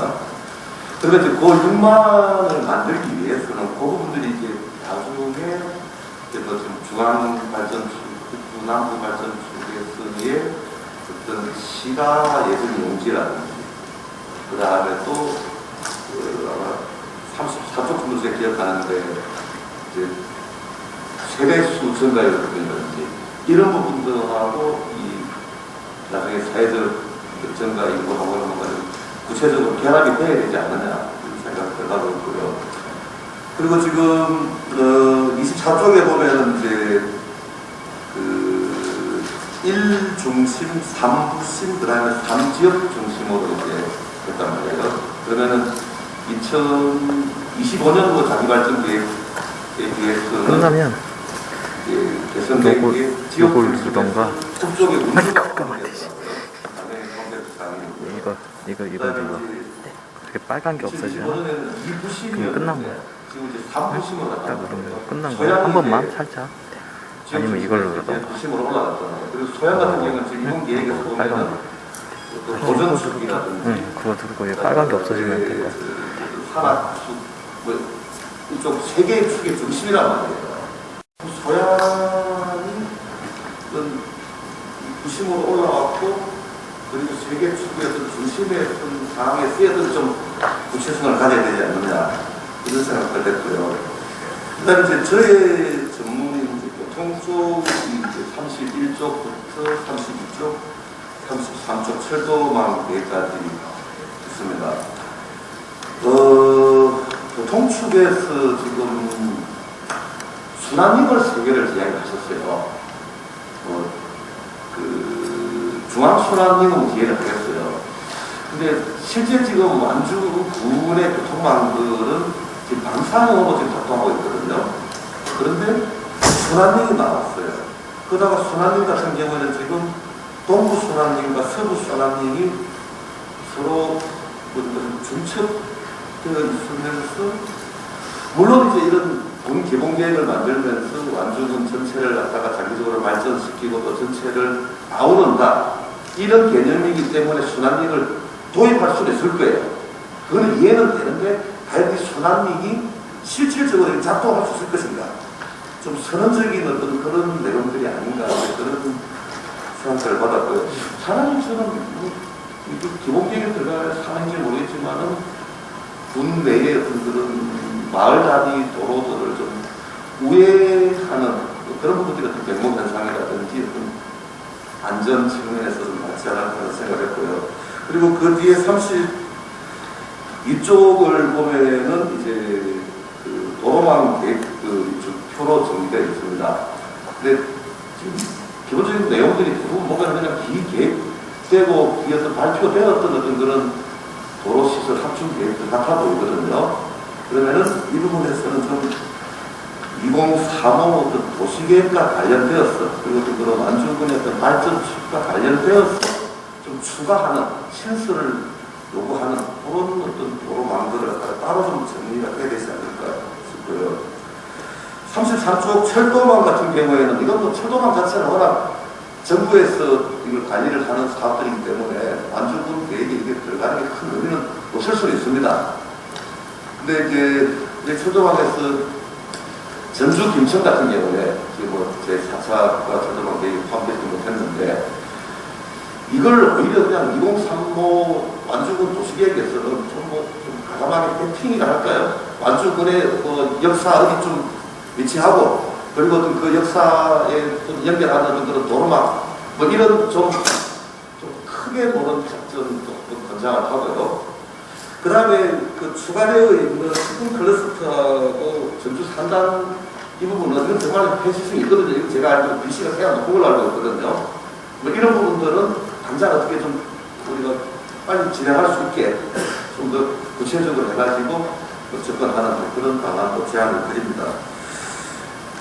그런데 이제 그 6만을 만들기 위해서는 그 부분들이 이제 나중에 뭐 지금 중앙발전축, 북부 남부 발전축에서의 어떤 시가 예전 용지라든지 그 다음에 또 아마 34쪽 정도 제가 기억하는데 이제 세대수 증가율이라든지 이런 부분들하고 이 나중에 사회적 증가 인구하고는 뭔가 좀 구체적으로 결합이 돼야 되지 않느냐 이런 생각을 하고 있고요. 그리고 지금 24쪽에 보면 이제 1중심, 3부심, 그 다음에 3지역 중심으로 이제 했단 말이에요. 그러면은 2025년도 자기발전 계획에 비해서는 끝나면 요걸 주던가 북쪽에 이거 그게 빨간 게 없어지면 그럼 끝난 거야. 딱 누르면 끝난 거야. 한 번만 살짝 아니면 이걸로 누르던가. 그리고 소양 같은 경우는 지금 이번 계획에서 보면 도전축이라든지 그거 누르고 얘 빨간 게 없어지면 될 거야. 산악축 이쪽 세 개의 축의 중심이란 말이에요. 소양이 어떤 부심으로 올라왔고 그리고 세계 축구의 어떤 중심의 어떤 상황에 쓰여든 좀 구체성을 가져야 되지 않느냐 이런 생각을 했고요. 그 다음에 이제 저의 전문인 교통 쪽이 이제 31쪽부터 32쪽, 33쪽 철도망 계획까지 있습니다. 교통축에서 지금 순환입을 3개를 이야기하셨어요. 중앙순환임은 이해를 하겠어요. 근데 실제 지금 완주 구의 교통망들은 지금 방사형으로 지금 작동하고 있거든요. 그런데 순환임이 나왔어요. 그러다가 순환림 같은 경우에는 지금 동부 순환림과 서부 순환림이 서로 중첩되어 있으면서 물론 이제 이런 군 개봉 계획을 만들면서 완주군 전체를 갖다가 장기적으로 발전시키고 또 전체를 아우른다 이런 개념이기 때문에 순환림을 도입할 수는 있을 거예요. 그건 이해는 되는데 과연 이 순환림이 실질적으로 작동할 수 있을 것인가? 좀 선언적인 어떤 그런 내용들이 아닌가 그런 생각을 받았고요. 사람처럼 기본 계획에 들어갈 사항인지 모르겠지만은 군 내의 어떤 그런 마을 단위 도로들을 좀 우회하는 그런 부분들이 어떤 병목 현상이라든지 어떤 안전 측면에서 좀 맞지 않을까 생각을 했고요. 그리고 그 뒤에 32쪽을 보면은 이제 그 도로망 계획 표로 정리되어 있습니다. 근데 지금 기본적인 내용들이 대부분 보면 그냥 기계획되고 기에서 발표되었던 어떤 그런 도로시설 합충 계획들 같아 보이거든요. 그러면은 이 부분에서는 좀 2035 어떤 도시계획과 관련되어서 그리고 또 그런 완주군의 어떤 발전축과 관련되어서 좀 추가하는 신설을 요구하는 그런 어떤 도로망들을 따로 좀 정리가 돼야 되지 않을까 싶고요. 33쪽 철도망 같은 경우에는 이것도 철도망 자체는 워낙 정부에서 이걸 관리를 하는 사업들이기 때문에 완주군 계획에 이게 들어가는 게 큰 의미는 없을 수는 있습니다. 근데 이제 철도망에서 전주 김천 같은 경우에 지금 뭐 제 4차가 철도망 계획에 포함되지 못했는데 이걸 오히려 그냥 2035 완주군 도시계획에서는 좀 과감하게 배팅이라 할까요? 완주군의 역사 어디 좀 위치하고 그리고 그 역사에 연결하는 그런 도로망 뭐 이런 좀 크게 보는 작전도 권장을 하고요. 그 다음에 그 추가되어 있는 수분 클러스터하고 전주 산단 이 부분은 이건 정말 현실성이 있거든요. 이거 제가 알고 BC가 생각 높은 걸로 알고 있거든요. 뭐 이런 부분들은 당장 어떻게 좀 우리가 빨리 진행할 수 있게 좀 더 구체적으로 해가지고 접근하는 그런 방안도 제안을 드립니다.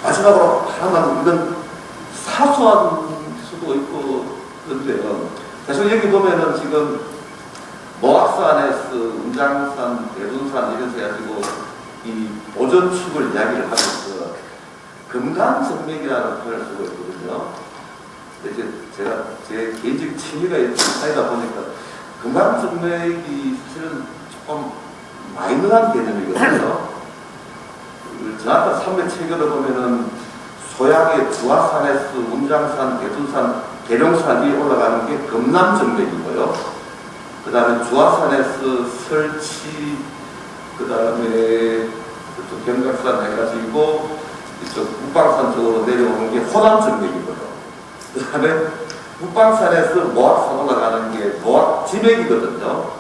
마지막으로 하나만 이건 사소한 수도 있고 그런데요. 사실 여기 보면은 지금 모악산에서 운장산, 대둔산 이런 데 가지고 이 오전축을 이야기를 하면서 금강정맥이라는 표현을 쓰고 있거든요. 이제 제가 제 개인적인 취미가 있다 보니까 금강정맥이 사실은 조금 마이너한 개념이거든요. 정확한 산맥 체계를 보면은 소양의 주화산에서 운장산, 대둔산, 계룡산이 올라가는 게 금남정맥이고요. 그 다음에 주화산에서 설치, 그 다음에 이쪽 경각산 해가지고 이쪽 북방산 쪽으로 내려오는 게 호남정맥이고요. 그 다음에 북방산에서 모악산 올라가는 게 모악지맥이거든요.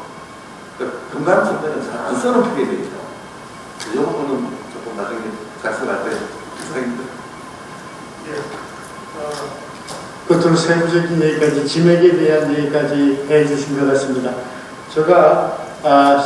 그러니까 금강정맥은 잘 안 쓰는 표현이에요. 이 부분은 조금 나중에 작성할 때 이상입니다. 끝으로 세부적인 얘기까지, 지맥에 대한 얘기까지 해주신 것 같습니다. 제가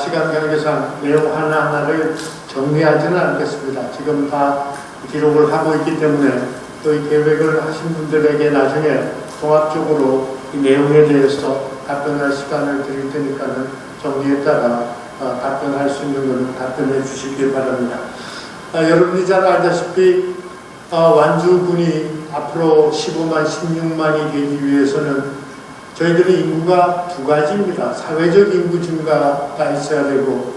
시간 관계상 내용 하나하나를 정리하지는 않겠습니다. 지금 다 기록을 하고 있기 때문에 또 이 계획을 하신 분들에게 나중에 종합적으로 이 내용에 대해서 답변할 시간을 드릴 테니까는 정리했다가 답변할 수 있는 것은 답변해 주시길 바랍니다. 여러분이 잘 알다시피 완주군이 앞으로 15만, 16만이 되기 위해서는 저희들의 인구가 두 가지입니다. 사회적 인구 증가가 있어야 되고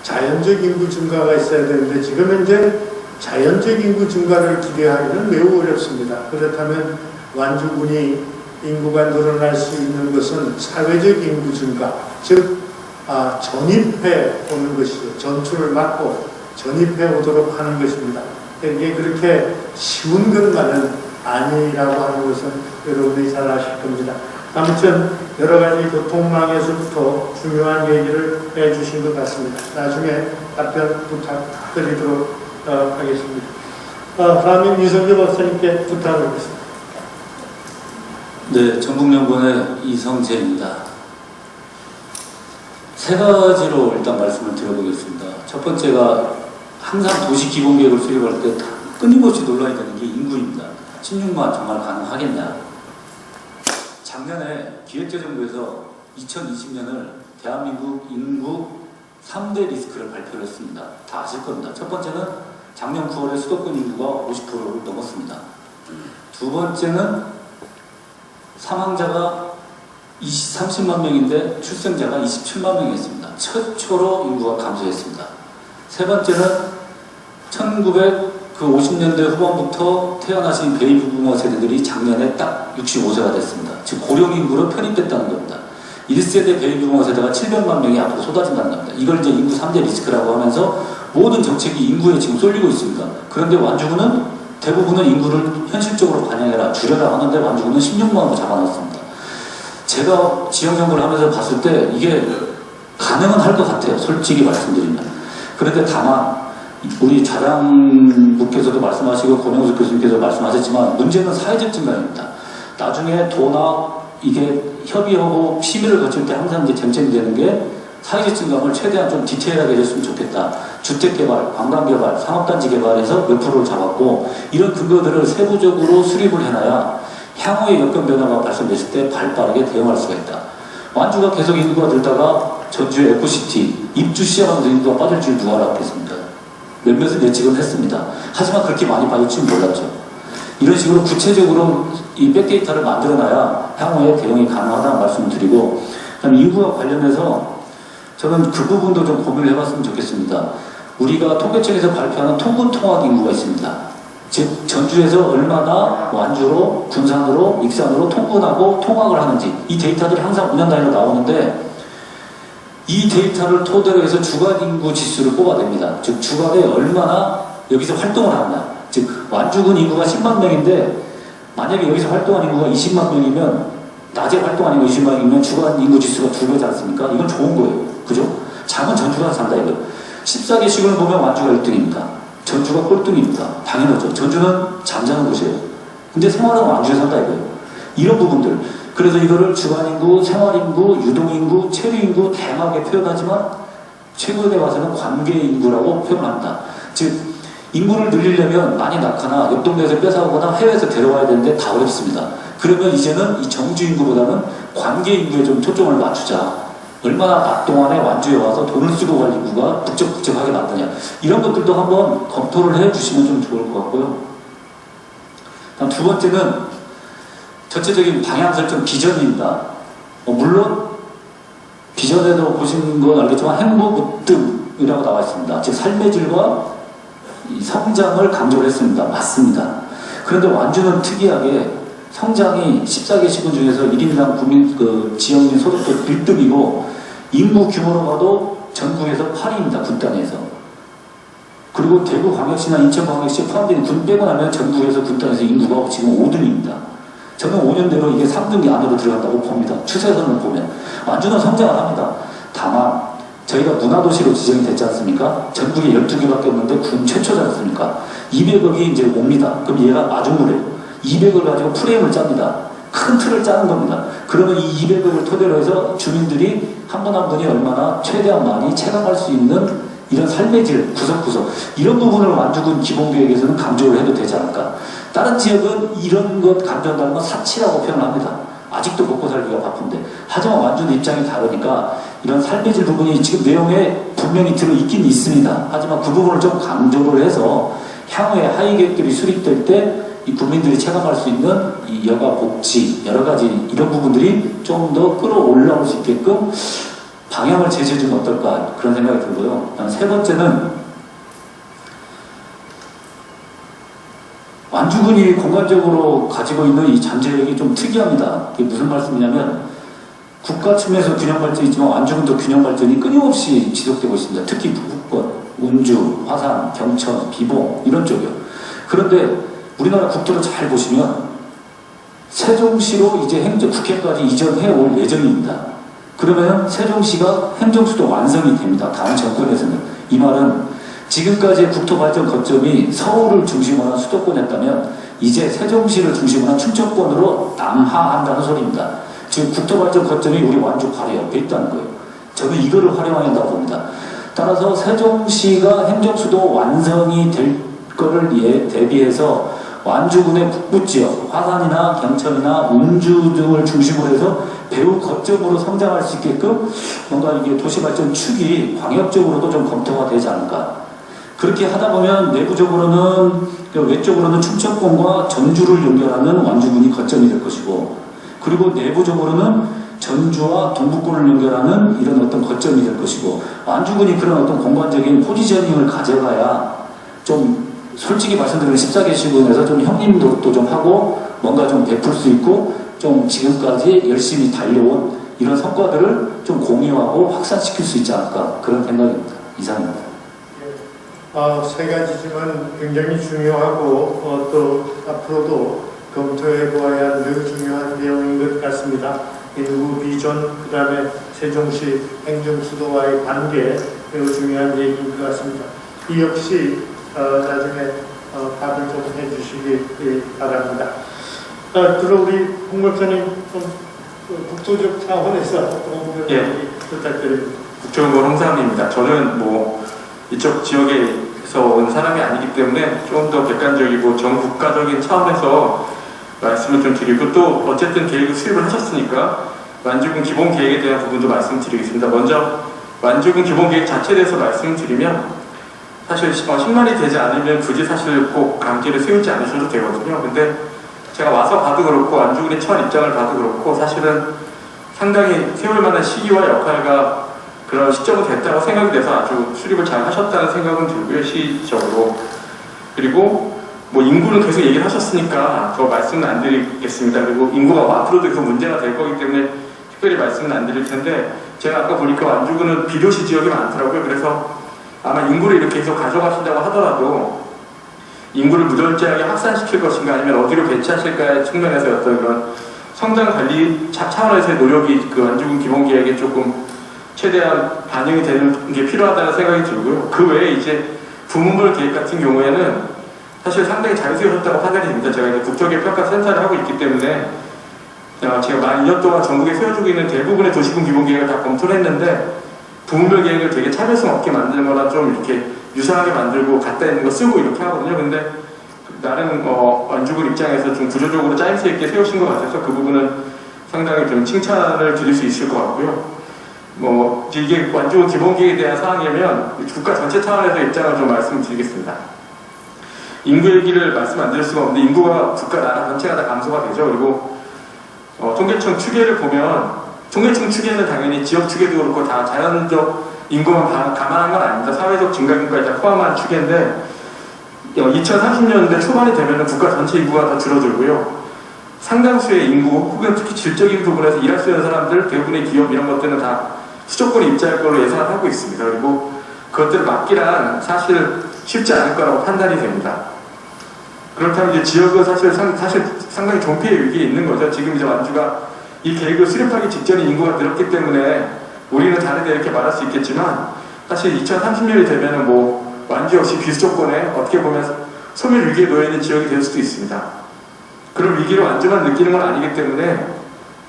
자연적 인구 증가가 있어야 되는데 지금 현재 자연적 인구 증가를 기대하기는 매우 어렵습니다. 그렇다면 완주군이 인구가 늘어날 수 있는 것은 사회적 인구 증가, 즉 전입해 오는 것이죠. 전출을 막고 전입해 오도록 하는 것입니다. 이게 그렇게 쉬운 것만은 아니라고 하는 것은 여러분이 잘 아실 겁니다. 아무튼 여러 가지 교통망에서부터 중요한 얘기를 해주신 것 같습니다. 나중에 답변 부탁드리도록 하겠습니다. 다음에 이성재 박사님께 부탁드리겠습니다. 네, 전북연구원의 이성재입니다. 세 가지로 일단 말씀을 드려보겠습니다. 첫 번째가 항상 도시 기본계획을 수립할 때 끊임없이 논란이 되는 게 인구입니다. 16만 정말 가능하겠냐. 작년에 기획재정부에서 2020년을 대한민국 인구 3대 리스크를 발표를 했습니다. 다 아실 겁니다. 첫 번째는 작년 9월에 수도권 인구가 50%를 넘었습니다. 두 번째는 사망자가 30만 명인데 출생자가 27만 명이었습니다. 최초로 인구가 감소했습니다. 세 번째는 1950년대 후반부터 태어나신 베이비 부모 세대들이 작년에 딱 65세가 됐습니다. 즉 고령 인구로 편입됐다는 겁니다. 1세대 베이비 부모 세대가 700만 명이 앞으로 쏟아진다는 겁니다. 이걸 이제 인구 3대 리스크라고 하면서 모든 정책이 인구에 지금 쏠리고 있습니다. 그런데 완주군은 대부분은 인구를 현실적으로 반영해라, 줄여라 하는데 완주군은 16만으로 잡아놨습니다. 제가 지역연구를 하면서 봤을 때 이게 가능은 할 것 같아요. 솔직히 말씀드리면. 그런데 다만 우리 자랑부께서도 말씀하시고 권영수 교수님께서 말씀하셨지만 문제는 사회적 증가입니다. 나중에 도나 이게 협의하고 심의를 거칠 때 항상 이제 쟁점이 되는 게 사회적 증감을 최대한 좀 디테일하게 해줬으면 좋겠다. 주택개발, 관광개발, 상업단지 개발에서 몇 프로를 잡았고 이런 근거들을 세부적으로 수립을 해놔야 향후의 여건 변화가 발생됐을 때 발빠르게 대응할 수가 있다. 완주가 계속 인구가 늘다가 전주의 에코시티 입주 시작하면서 인구가 빠질 줄 누가 알았겠습니까? 몇몇은 예측은 했습니다. 하지만 그렇게 많이 빠질 줄 몰랐죠. 이런 식으로 구체적으로 이 백데이터를 만들어놔야 향후에 대응이 가능하다는 말씀을 드리고, 그다음에 인구와 관련해서 저는 그 부분도 좀 고민을 해봤으면 좋겠습니다. 우리가 통계청에서 발표하는 통근통학 인구가 있습니다. 즉 전주에서 얼마나 완주로, 군산으로, 익산으로 통근하고 통학을 하는지 이 데이터들이 항상 5년 단위로 나오는데 이 데이터를 토대로 해서 주간 인구 지수를 뽑아냅니다. 즉 주간에 얼마나 여기서 활동을 하느냐. 즉 완주군 인구가 10만 명인데 만약에 여기서 활동한 인구가 20만 명이면 낮에 활동한 인구가 20만 명이면 주간 인구 지수가 2배지 않습니까? 이건 좋은 거예요. 그죠? 장은 전주가 산다 이거. 14개씩을 보면 완주가 1등입니다. 전주가 꼴등입니다. 당연하죠. 전주는 잠자는 곳이에요. 근데 생활은 완주에 산다 이거예요. 이런 부분들. 그래서 이거를 주간인구, 생활인구, 유동인구, 체류인구 다양하게 표현하지만 최근에 와서는 관계인구라고 표현합니다. 즉 인구를 늘리려면 많이 낳거나 옆 동네에서 뺏어오거나 해외에서 데려와야 되는데 다 어렵습니다. 그러면 이제는 이 정주 인구보다는 관계 인구에 좀 초점을 맞추자. 얼마나 낮 동안에 완주에 와서 돈을 쓰고 갈 인구가 북적북적하게 만드냐. 이런 것들도 한번 검토를 해주시면 좀 좋을 것 같고요. 다음 두 번째는 전체적인 방향 설정 비전입니다. 물론 비전에도 보시는 건 알겠지만 행복 으뜸이라고 나와 있습니다. 즉 삶의 질과 성장을 강조를 했습니다. 맞습니다. 그런데 완주는 특이하게 성장이 14개 시군 중에서 1인당 국민 지역민 소득도 1등이고 인구 규모로 봐도 전국에서 8위입니다. 군 단위에서. 그리고 대구광역시나 인천광역시 포함된 군 빼고 나면 전국에서 군 단위에서 인구가 지금 5등입니다. 저는 5년 내로 이게 3등이 안으로 들어간다고 봅니다. 추세선을 보면. 완주는 성장을 합니다. 다만 저희가 문화도시로 지정이 됐지 않습니까? 전국에 12개밖에 없는데 군 최초지 않습니까? 200억이 이제 옵니다. 그럼 얘가 마중물이에요. 200억을 가지고 프레임을 짭니다. 큰 틀을 짜는 겁니다. 그러면 이 200억을 토대로 해서 주민들이 한 분 한 분이 얼마나 최대한 많이 체감할 수 있는 이런 삶의 질, 구석구석 이런 부분을 완주군 기본계획에서는 강조를 해도 되지 않을까. 다른 지역은 이런 것 강조한다는 건 사치라고 표현합니다. 아직도 먹고 살기가 바쁜데. 하지만 완주는 입장이 다르니까 이런 삶의 질 부분이 지금 내용에 분명히 들어있긴 있습니다. 하지만 그 부분을 좀 강조를 해서 향후에 하위 계획들이 수립될 때 이 국민들이 체감할 수 있는 이 여가 복지 여러 가지 이런 부분들이 좀 더 끌어올라올 수 있게끔 방향을 제시해주면 어떨까 그런 생각이 들고요. 세 번째는 완주군이 공간적으로 가지고 있는 이 잠재력이 좀 특이합니다. 이게 무슨 말씀이냐면 국가 측면에서 균형 발전이 있지만 완주군도 균형 발전이 끊임없이 지속되고 있습니다. 특히 북권, 운주, 화산, 경천, 비봉 이런 쪽이요. 그런데 우리나라 국토를 잘 보시면 세종시로 이제 국회까지 이전해 올 예정입니다. 그러면 세종시가 행정수도 완성이 됩니다. 다음 정권에서는. 이 말은 지금까지의 국토발전 거점이 서울을 중심으로 한 수도권이었다면 이제 세종시를 중심으로 한 충청권으로 남하한다는 소리입니다. 지금 국토발전 거점이 우리 완주 바로 옆에 있다는 거예요. 저는 이거를 활용해야 한다고 봅니다. 따라서 세종시가 행정수도 완성이 될 거를 대비해서 완주군의 북부 지역, 화산이나 경천이나 운주 등을 중심으로 해서 배후 거점으로 성장할 수 있게끔 뭔가 이게 도시발전 축이 광역적으로도 좀 검토가 되지 않을까. 그렇게 하다 보면 내부적으로는, 외적으로는 충청권과 전주를 연결하는 완주군이 거점이 될 것이고, 그리고 내부적으로는 전주와 동북권을 연결하는 이런 어떤 거점이 될 것이고, 완주군이 그런 어떤 공간적인 포지셔닝을 가져가야 좀 솔직히 말씀드리면 14개 시군에서 좀 형님도 좀 하고 뭔가 좀 베풀 수 있고 좀 지금까지 열심히 달려온 이런 성과들을 좀 공유하고 확산시킬 수 있지 않을까 그런 생각입니다. 이상입니다. 세 가지지만 굉장히 중요하고 또 앞으로도 검토해 보아야 할 매우 중요한 내용인 것 같습니다. 인구 비전, 그 다음에 세종시 행정수도와의 관계 매우 중요한 얘기인 것 같습니다. 이 역시 나중에 답을 좀 해주시기 바랍니다. 그럼 우리 홍 박사님 좀 국토적 차원에서 예. 부탁드립니다. 국정원 홍사원입니다. 저는 뭐 이쪽 지역에서 온 사람이 아니기 때문에 좀 더 객관적이고 전 국가적인 차원에서 말씀을 좀 드리고 또 어쨌든 계획을 수립을 하셨으니까 완주군 기본 계획에 대한 부분도 말씀드리겠습니다. 먼저 완주군 기본 계획 자체에 대해서 말씀을 드리면 사실 10만이 되지 않으면 굳이 사실 꼭 강제를 세우지 않으셔도 되거든요. 근데 제가 와서 봐도 그렇고 완주군의 처한 입장을 봐도 그렇고 사실은 상당히 세울 만한 시기와 역할과 그런 시점이 됐다고 생각이 돼서 아주 수립을 잘 하셨다는 생각은 들고요. 시적으로. 그리고 뭐 인구는 계속 얘기를 하셨으니까 더 말씀은 안 드리겠습니다. 그리고 인구가 앞으로도 계속 문제가 될 거기 때문에 특별히 말씀은 안 드릴 텐데 제가 아까 보니까 완주군은 비도시 지역이 많더라고요. 그래서 아마 인구를 이렇게 계속 가져가신다고 하더라도 인구를 무절제하게 확산시킬 것인가 아니면 어디로 배치하실까의 측면에서 어떤 그런 성장 관리 차원에서의 노력이 그 완주군 기본계획에 조금 최대한 반영이 되는 게 필요하다는 생각이 들고요. 그 외에 이제 부문별 계획 같은 경우에는 사실 상당히 잘 세우셨다고 판단이 됩니다. 제가 이제 국토계획평가센터를 하고 있기 때문에 제가 만 2년 동안 전국에 세워주고 있는 대부분의 도시군 기본계획을 다 검토를 했는데 부문별 계획을 되게 차별성 없게 만드는 거나 좀 이렇게 유사하게 만들고 갖다 있는 거 쓰고 이렇게 하거든요. 근데 나름 완주군 입장에서 좀 구조적으로 짜임새 있게 세우신 것 같아서 그 부분은 상당히 좀 칭찬을 드릴 수 있을 것 같고요. 뭐 이게 완주군 기본계획에 대한 사항이면 국가 전체 차원에서 입장을 좀 말씀드리겠습니다. 인구 얘기를 말씀 안 드릴 수가 없는데 인구가 국가 나라 전체가 다 감소가 되죠. 그리고 통계청 추계를 보면 통계청 추계는 당연히 지역 추계도 그렇고 다 자연적 인구만 감안한 건 아닙니다. 사회적 증가균까지 다 포함한 추계인데 2030년대 초반이 되면 국가 전체 인구가 더 줄어들고요. 상당수의 인구 혹은 특히 질적인 부분에서 일할 수 있는 사람들 대부분의 기업 이런 것들은 다 수도권에 입주할 걸로 예상을 하고 있습니다. 그리고 그것들을 막기란 사실 쉽지 않을 거라고 판단이 됩니다. 그렇다면 이제 지역은 사실 상당히 존폐의 위기에 있는 거죠. 지금 이제 완주가 이 계획을 수립하기 직전에 인구가 늘었기 때문에 우리는 다르게 이렇게 말할 수 있겠지만 사실 2030년이 되면은 뭐 완주 역시 비수도권에 어떻게 보면 소멸 위기에 놓여 있는 지역이 될 수도 있습니다. 그런 위기를 완주만 느끼는 건 아니기 때문에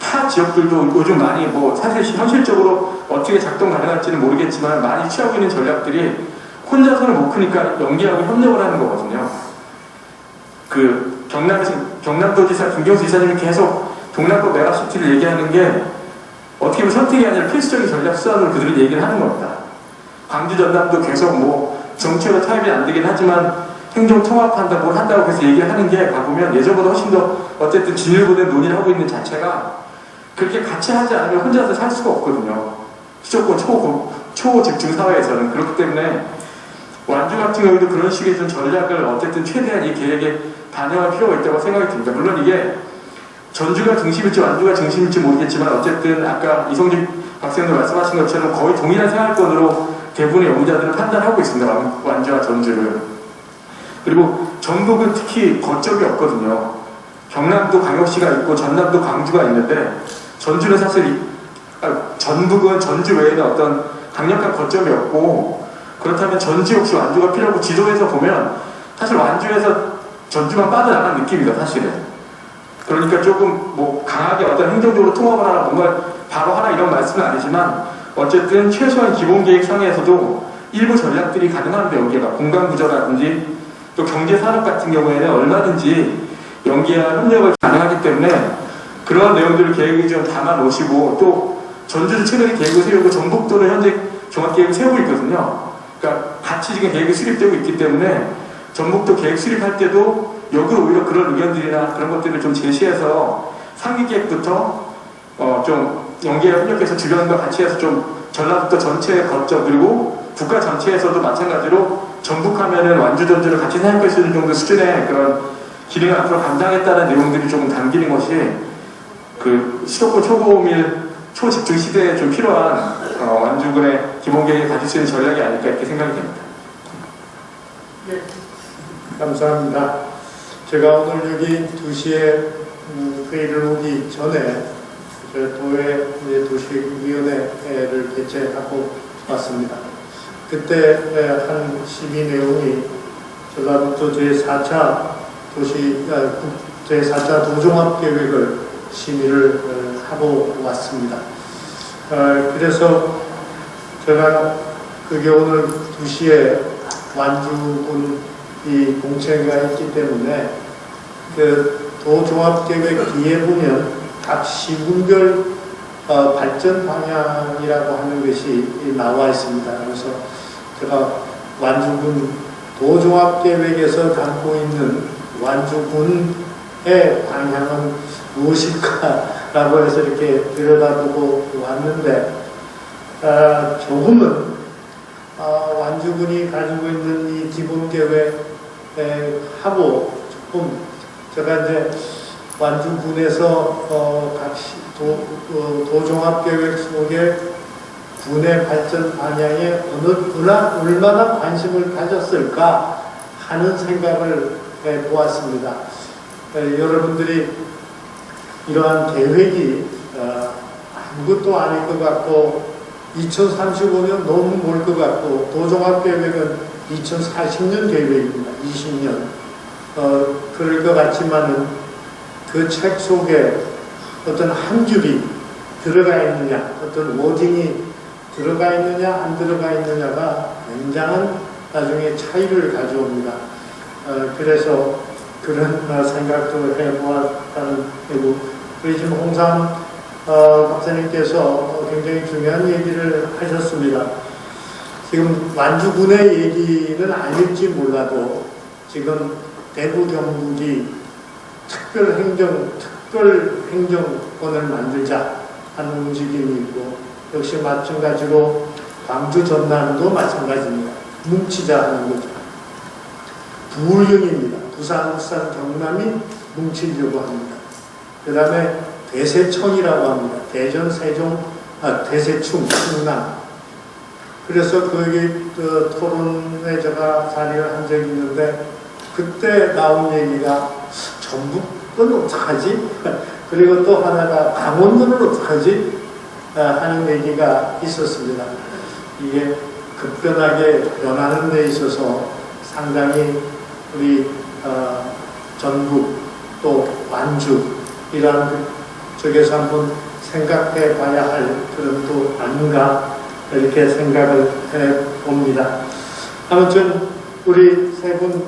타 지역들도 요즘 많이 뭐 사실 현실적으로 어떻게 작동 가능할지는 모르겠지만 많이 취하고 있는 전략들이 혼자서는 못 크니까 연계하고 협력을 하는 거거든요. 그 경남도지사 김경수 지사님이 계속 동남권 메가시티를 얘기하는 게 어떻게 보면 선택이 아니라 필수적인 전략 수단으로 그들은 얘기를 하는 겁니다. 광주 전남도 계속 뭐 정치로 타협이 안 되긴 하지만 행정 통합한다 뭘 한다고 계속 얘기를 하는 게 가보면 예전보다 훨씬 더 어쨌든 진일보된 논의를 하고 있는 자체가 그렇게 같이 하지 않으면 혼자서 살 수가 없거든요. 수도권 초집중 사회에서는. 그렇기 때문에 완주 같은 경우도 그런 식의 좀 전략을 어쨌든 최대한 이 계획에 반영할 필요가 있다고 생각이 듭니다. 물론 이게 전주가 중심일지 완주가 중심일지 모르겠지만 어쨌든 아까 이성진 박사님도 말씀하신 것처럼 거의 동일한 생활권으로 대부분의 연구자들은 판단하고 있습니다. 완주와 전주를. 그리고 전북은 특히 거점이 없거든요. 경남도 광역시가 있고 전남도 광주가 있는데 전주는 사실 전북은 전주 외에는 어떤 강력한 거점이 없고 그렇다면 전주 역시 완주가 필요하고 지도에서 보면 사실 완주에서 전주만 빠져나간 느낌이다 사실은. 그러니까 조금 뭐 강하게 어떤 행정적으로 통합을 하나 뭔가 바로 하나 이런 말씀은 아니지만 어쨌든 최소한 기본계획 상에서도 일부 전략들이 가능한데 여기가 공간구조라든지 또 경제 산업 같은 경우에는 얼마든지 연계와 협력을 가능하기 때문에 그러한 내용들을 계획에 좀 담아 놓으시고, 또 전주도 최근에 계획을 세우고 전북도는 현재 종합계획을 세우고 있거든요. 그러니까 같이 지금 계획이 수립되고 있기 때문에 전북도 계획 수립할 때도 역으로 오히려 그런 의견들이나 그런 것들을 좀 제시해서 상기 계획부터 좀 연계와 협력해서 주변과 같이 해서 좀 전라북도 전체에 거쳐, 그리고 국가 전체에서도 마찬가지로 전북하면은 완주 전주를 같이 생각할 수 있는 정도 수준의 그런 기능을 앞으로 감당했다는 내용들이 조금 담기는 것이 그 수도권 초고밀 초집중 시대에 좀 필요한 완주군의 기본계획을 가질 수 있는 전략이 아닐까 이렇게 생각이 됩니다. 네, 감사합니다. 제가 오늘 여기 2시에 회의를 오기 전에 도의 도시위원회를 개최하고 왔습니다. 그때 한 심의 내용이 전라북도 제4차 도종합계획을 심의를 하고 왔습니다. 그래서 제가 그게 오늘 2시에 완주군 이 공채가 있기 때문에 그 도종합계획 뒤에 보면 각 시군별 발전 방향이라고 하는 것이 나와 있습니다. 그래서 제가 완주군 도종합계획에서 담고 있는 완주군의 방향은 무엇일까라고 해서 이렇게 들여다보고 왔는데, 조금은 완주군이 가지고 있는 이 기본계획하고 조금 제가 이제 완주군에서 각 도종합계획 속에 군의 발전 방향에 얼마나 관심을 가졌을까 하는 생각을 해보았습니다. 여러분들이 이러한 계획이 아무것도 아닐 것 같고 2035년 너무 멀 것 같고, 도종합계획은 2040년 계획입니다. 20년. 그럴 것 같지만은 그 책 속에 어떤 한 줄이 들어가 있느냐, 어떤 워딩이 들어가 있느냐, 안 들어가 있느냐가 굉장한 나중에 차이를 가져옵니다. 그래서 그런 생각도 해보았다는 거고, 우리 지금 홍상 박사님께서 굉장히 중요한 얘기를 하셨습니다. 지금 완주군의 얘기는 아닐지 몰라도 지금 대구 경북이 특별 행정권을 만들자 하는 움직임이 있고, 역시 마찬가지로 광주 전남도 마찬가지입니다. 뭉치자 하는 거죠. 부울령입니다. 부산, 울산, 경남이 뭉치려고 합니다. 그 다음에 대세청이라고 합니다. 대전, 세종, 대세충, 충남. 그래서 거기 토론에 제가 자리를 한 적이 있는데, 그때 나온 얘기가 전북은 어떡하지? 그리고 또 하나가 강원도는 어떡하지? 하는 얘기가 있었습니다. 이게 급변하게 변하는 데 있어서 상당히 우리 전북 또 완주 이런 쪽에서 한번 생각해 봐야 할 그런 또 아닌가 이렇게 생각을 해 봅니다. 아무튼 우리 세 분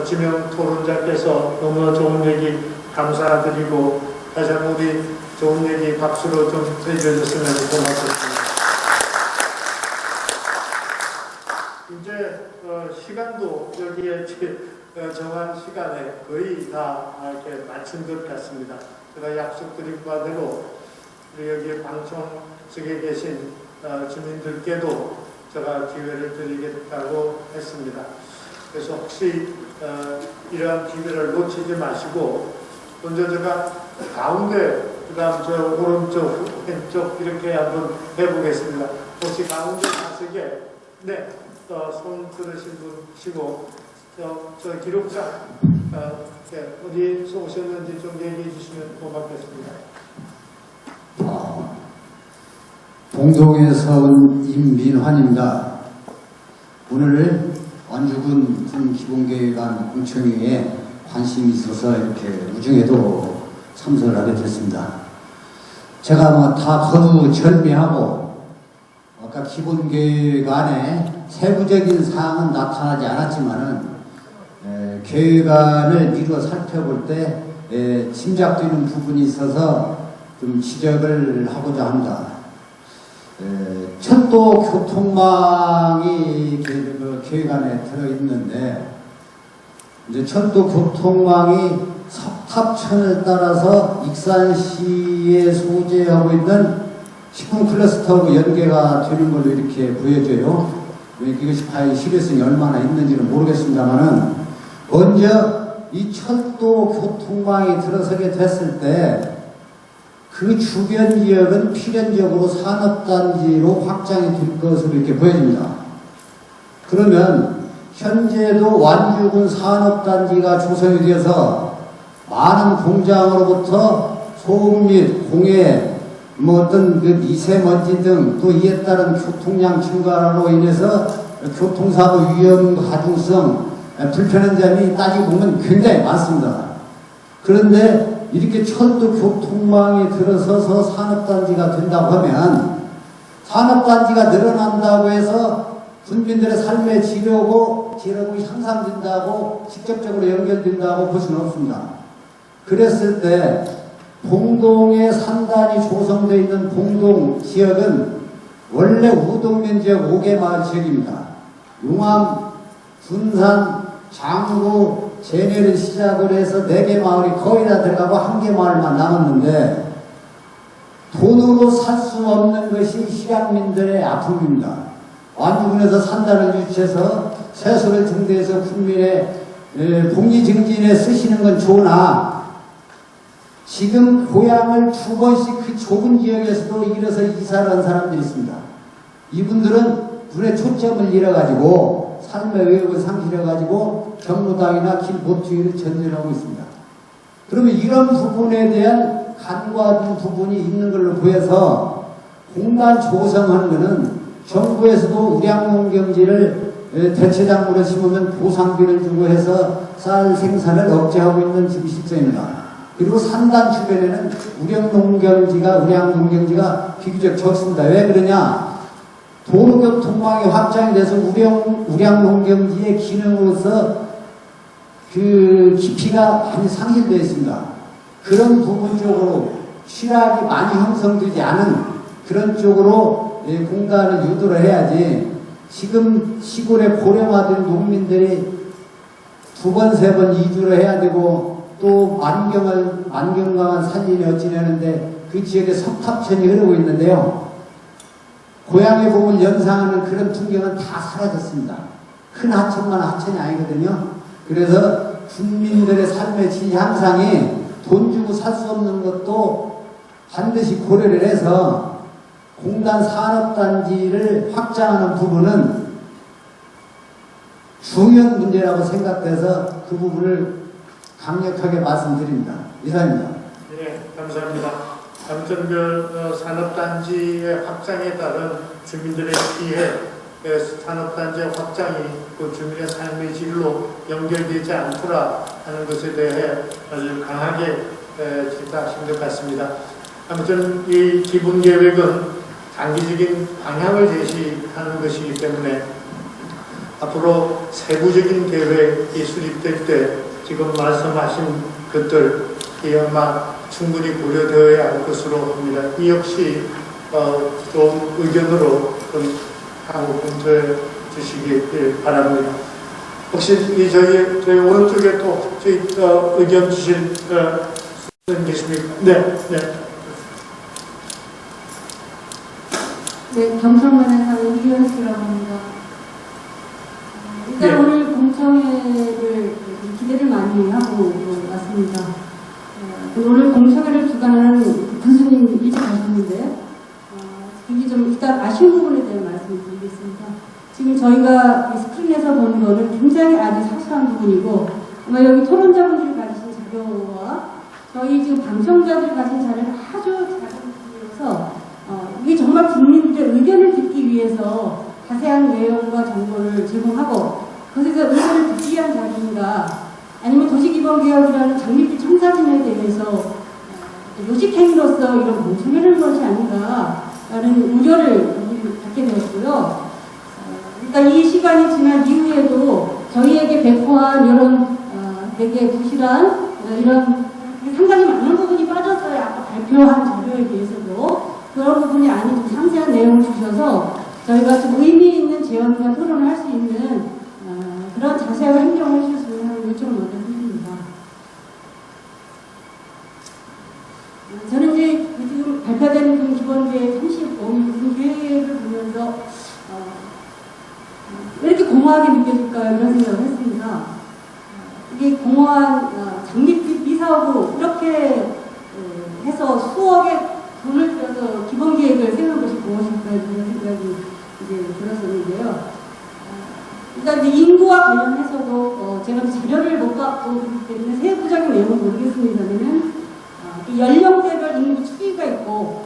지명 토론자께서 너무 좋은 얘기 감사드리고, 다시 한번 우리 좋은 얘기 박수로 좀 해주셨으면 고맙겠습니다. 이제 시간도 여기에 정한 시간에 거의 다 이렇게 마친 것 같습니다. 제가 약속드린 바대로 우리 여기 방청 측에 계신 주민들께도 제가 기회를 드리겠다고 했습니다. 그래서 혹시 이러한 기회를 놓치지 마시고, 먼저 제가 가운데, 그 다음 저 오른쪽, 왼쪽 이렇게 한번 해보겠습니다. 혹시 가운데 좌석에 손 들으신 분이시고, 저 기록자 어디서 오셨는지 좀 얘기해 주시면 고맙겠습니다. 봉동에서 온 임민환입니다. 오늘 완주군 군기본계획안 공청회에 관심이 있어서 이렇게 우중에도 참석을 하게 됐습니다. 제가 다 거두 절미하고, 아까 기본계획안에 세부적인 사항은 나타나지 않았지만은 계획안을 미루어 살펴볼 때 짐작되는 부분이 있어서 좀 지적을 하고자 합니다. 철도 교통망이 계획안에 들어있는데 이제 철도 교통망이 석탑천을 따라서 익산시에 소재하고 있는 식품 클러스터하고 연계가 되는 걸로 이렇게 보여져요. 이것이 과연 실효성이 얼마나 있는지는 모르겠습니다만은 먼저 이 철도 교통망이 들어서게 됐을 때 그 주변 지역은 필연적으로 산업단지로 확장이 될 것으로 이렇게 보여집니다. 그러면 현재도 완주군 산업단지가 조성이 되어서 많은 공장으로부터 소음 및 공해, 어떤 그 미세먼지 등 또 이에 따른 교통량 증가로 인해서 교통사고 위험 가중성, 불편한 점이 따지고 보면 굉장히 많습니다. 그런데 이렇게 철도 교통망이 들어서서 산업단지가 된다고 하면 산업단지가 늘어난다고 해서 군민들의 삶의 질력이 향상된다고 직접적으로 연결된다고 볼 수는 없습니다. 그랬을 때 봉동에 산단이 조성되어 있는 봉동 지역은 원래 우동면 지역 5개 마을 지역입니다. 용암, 군산, 장구, 제내를 시작으로 해서 4개 마을이 거의 다 들어가고 1개 마을만 남았는데 돈으로 살 수 없는 것이 실향민들의 아픔입니다. 완주군에서 산단을 유치해서 세소를 증대해서 국민의 복리 증진에 쓰시는 건 좋으나 지금 고향을 2번씩 그 좁은 지역에서도 일어서 이사를 한 사람들이 있습니다. 이분들은 눈에 초점을 잃어가지고 삶의 의욕을 상실해가지고 경로당이나 길 모퉁이를 전전하고 있습니다. 그러면 이런 부분에 대한 간과된 부분이 있는 걸로 보여서 공단 조성하는 것은 정부에서도 우량농경지를 대체작물을 심으면 보상비를 주고 해서 쌀 생산을 억제하고 있는 지금 실정입니다. 그리고 산단 주변에는 우량농경지가 비교적 적습니다. 왜 그러냐? 도로교통망이 확장이 돼서 우량농경지의 기능으로서 그 깊이가 많이 상실되어 있습니다. 그런 부분 쪽으로 취락이 많이 형성되지 않은 그런 쪽으로 공단을 유도를 해야지 지금 시골에 고령화된 농민들이 2번, 3번 이주를 해야 되고 또 만경강한 산림이 어찌냐는데 그 지역에 석탑천이 흐르고 있는데요. 고향의 봄을 연상하는 그런 풍경은 다 사라졌습니다. 큰 하천만 하천이 아니거든요. 그래서 국민들의 삶의 질 향상이 돈 주고 살 수 없는 것도 반드시 고려를 해서 공단 산업단지를 확장하는 부분은 중요한 문제라고 생각돼서 그 부분을 강력하게 말씀드립니다. 이상입니다. 네, 감사합니다. 아무튼 산업단지의 확장에 따른 주민들의 피해, 산업단지의 확장이 그 주민의 삶의 질로 연결되지 않더라 하는 것에 대해 아주 강하게 질타하신 것 같습니다. 아무튼 이 기본계획은 장기적인 방향을 제시하는 것이기 때문에 앞으로 세부적인 계획이 수립될 때 지금 말씀하신 것들이 아마 충분히 고려되어야 할 것으로 합니다. 이 역시 좋은 의견으로 좀 하고 검토해 주시기 바랍니다. 혹시 저희 오른쪽에 또 의견 주실 분 계십니까? 네. 네, 경성관에서 이현수라고 합니다. 일단 오늘 공청회를 기대를 많이 하고 왔습니다. 오늘 공청회를 주관한 교수님 일찍 가셨는데 이게 좀 일단 아쉬운 부분에 대한 말씀을 드리겠습니다. 지금 저희가 스크린에서 보는 거는 굉장히 아주 사소한 부분이고 아마 여기 토론자분들이 가지신 자료와 저희 지금 방청자들이 가진 자료는 아주 작은 부분이어서 이게 정말 국민들의 의견을 듣기 위해서 자세한 내용과 정보를 제공하고 그것에서 의견을 듣기 위한 자료인가 아니면 도시기본개혁이라는 장밋빛 청사진에 대해서 요식행위로서 이런 공청회를 하는 것이 아닌가라는 우려를 갖게 되었고요. 일단 이 시간이 지난 이후에도 저희에게 배포한 이런 되게 부실한 이런 상당히 많은 부분이 빠졌어요. 아까 발표한 자료에 비해서도 그런 부분이 아닌 좀 상세한 내용을 주셔서 저희가 좀 의미 있는 제언과 토론을 할 수 있는 그런 자세한 행정을 해주셨으면 하는 요청을 먼저 드립니다. 저는 이제 지금 발표된 그 기본계획 35일 계획을 보면서 왜 이렇게 공허하게 느껴질까요? 이런 생각을 했습니다. 이게 공허한 장밋빛 미사업으로 이렇게 해서 수억의 돈을 들여서 기본계획을 세우는 것이 무엇일까 이런 생각이 이제 들었었는데요. 일단 이제 인구와 관련해서도 제가 자료를 못 갖고 그렇기 때문에 세부적인 내용은 모르겠습니다만은 연령대별 인구 추이가 있고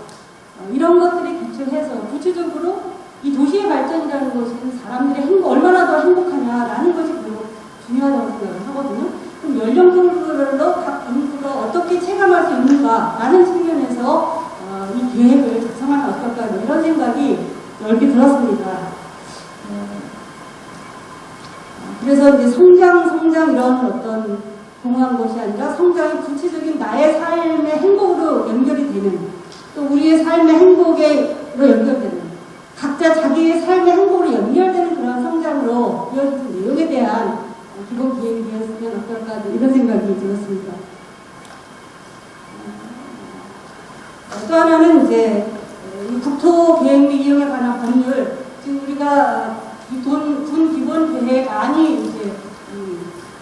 이런 것들에 기초해서 구체적으로 이 도시의 발전이라는 것은 사람들의 행복, 얼마나 더 행복하냐라는 것이 별로 중요하다고 생각을 하거든요. 그럼 연령별로 각 인구가 어떻게 체감할 수 있는가라는 측면에서 이 계획을 작성하면 어떨까 이런 생각이 넓게 들었습니다. 그래서 이제 성장 이런 어떤 공허한 것이 아니라 성장이 구체적인 나의 삶의 행복으로 연결이 되는 또 우리의 삶의 행복으로 연결되는 각자 자기의 삶의 행복으로 연결되는 그런 성장으로 이어지는 내용에 대한 기본 계획이 되었으면 어떨까 이런 생각이 들었습니다. 또 하나는 이제 국토 계획 및 이용에 관한 법률 지금 우리가 군 기본 계획안이 이제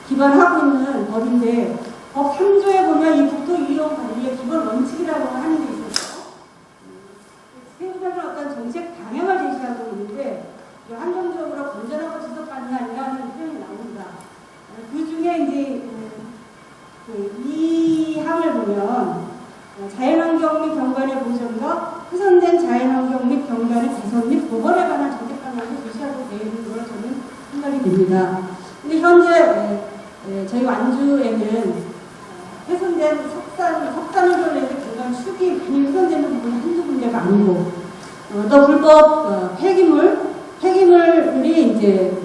기반하고 있는 법인데 법 3조에 보면 이 국토 이용 관리의 기본 원칙이라고 하는 게 있어서 세부적인 어떤 정책 방향을 제시하고 있는데 한정적으로 건전하고 지속가능한이라는 표현이 나옵니다. 그 중에 이제 이 항을 보면 자연환경 및 경관의 보전과 훼손된 자연환경 및 경관의 개선 및 보건에 관한 정책 방향을 제시하고 되어 있는 걸로 저는 생각이 됩니다. 근데 현재 저희 완주에는 훼손된 석탄으로 인해서 경관 축이 많이 훼손되는 부분이 한두 군데가 아니고 또 불법 폐기물들이 이제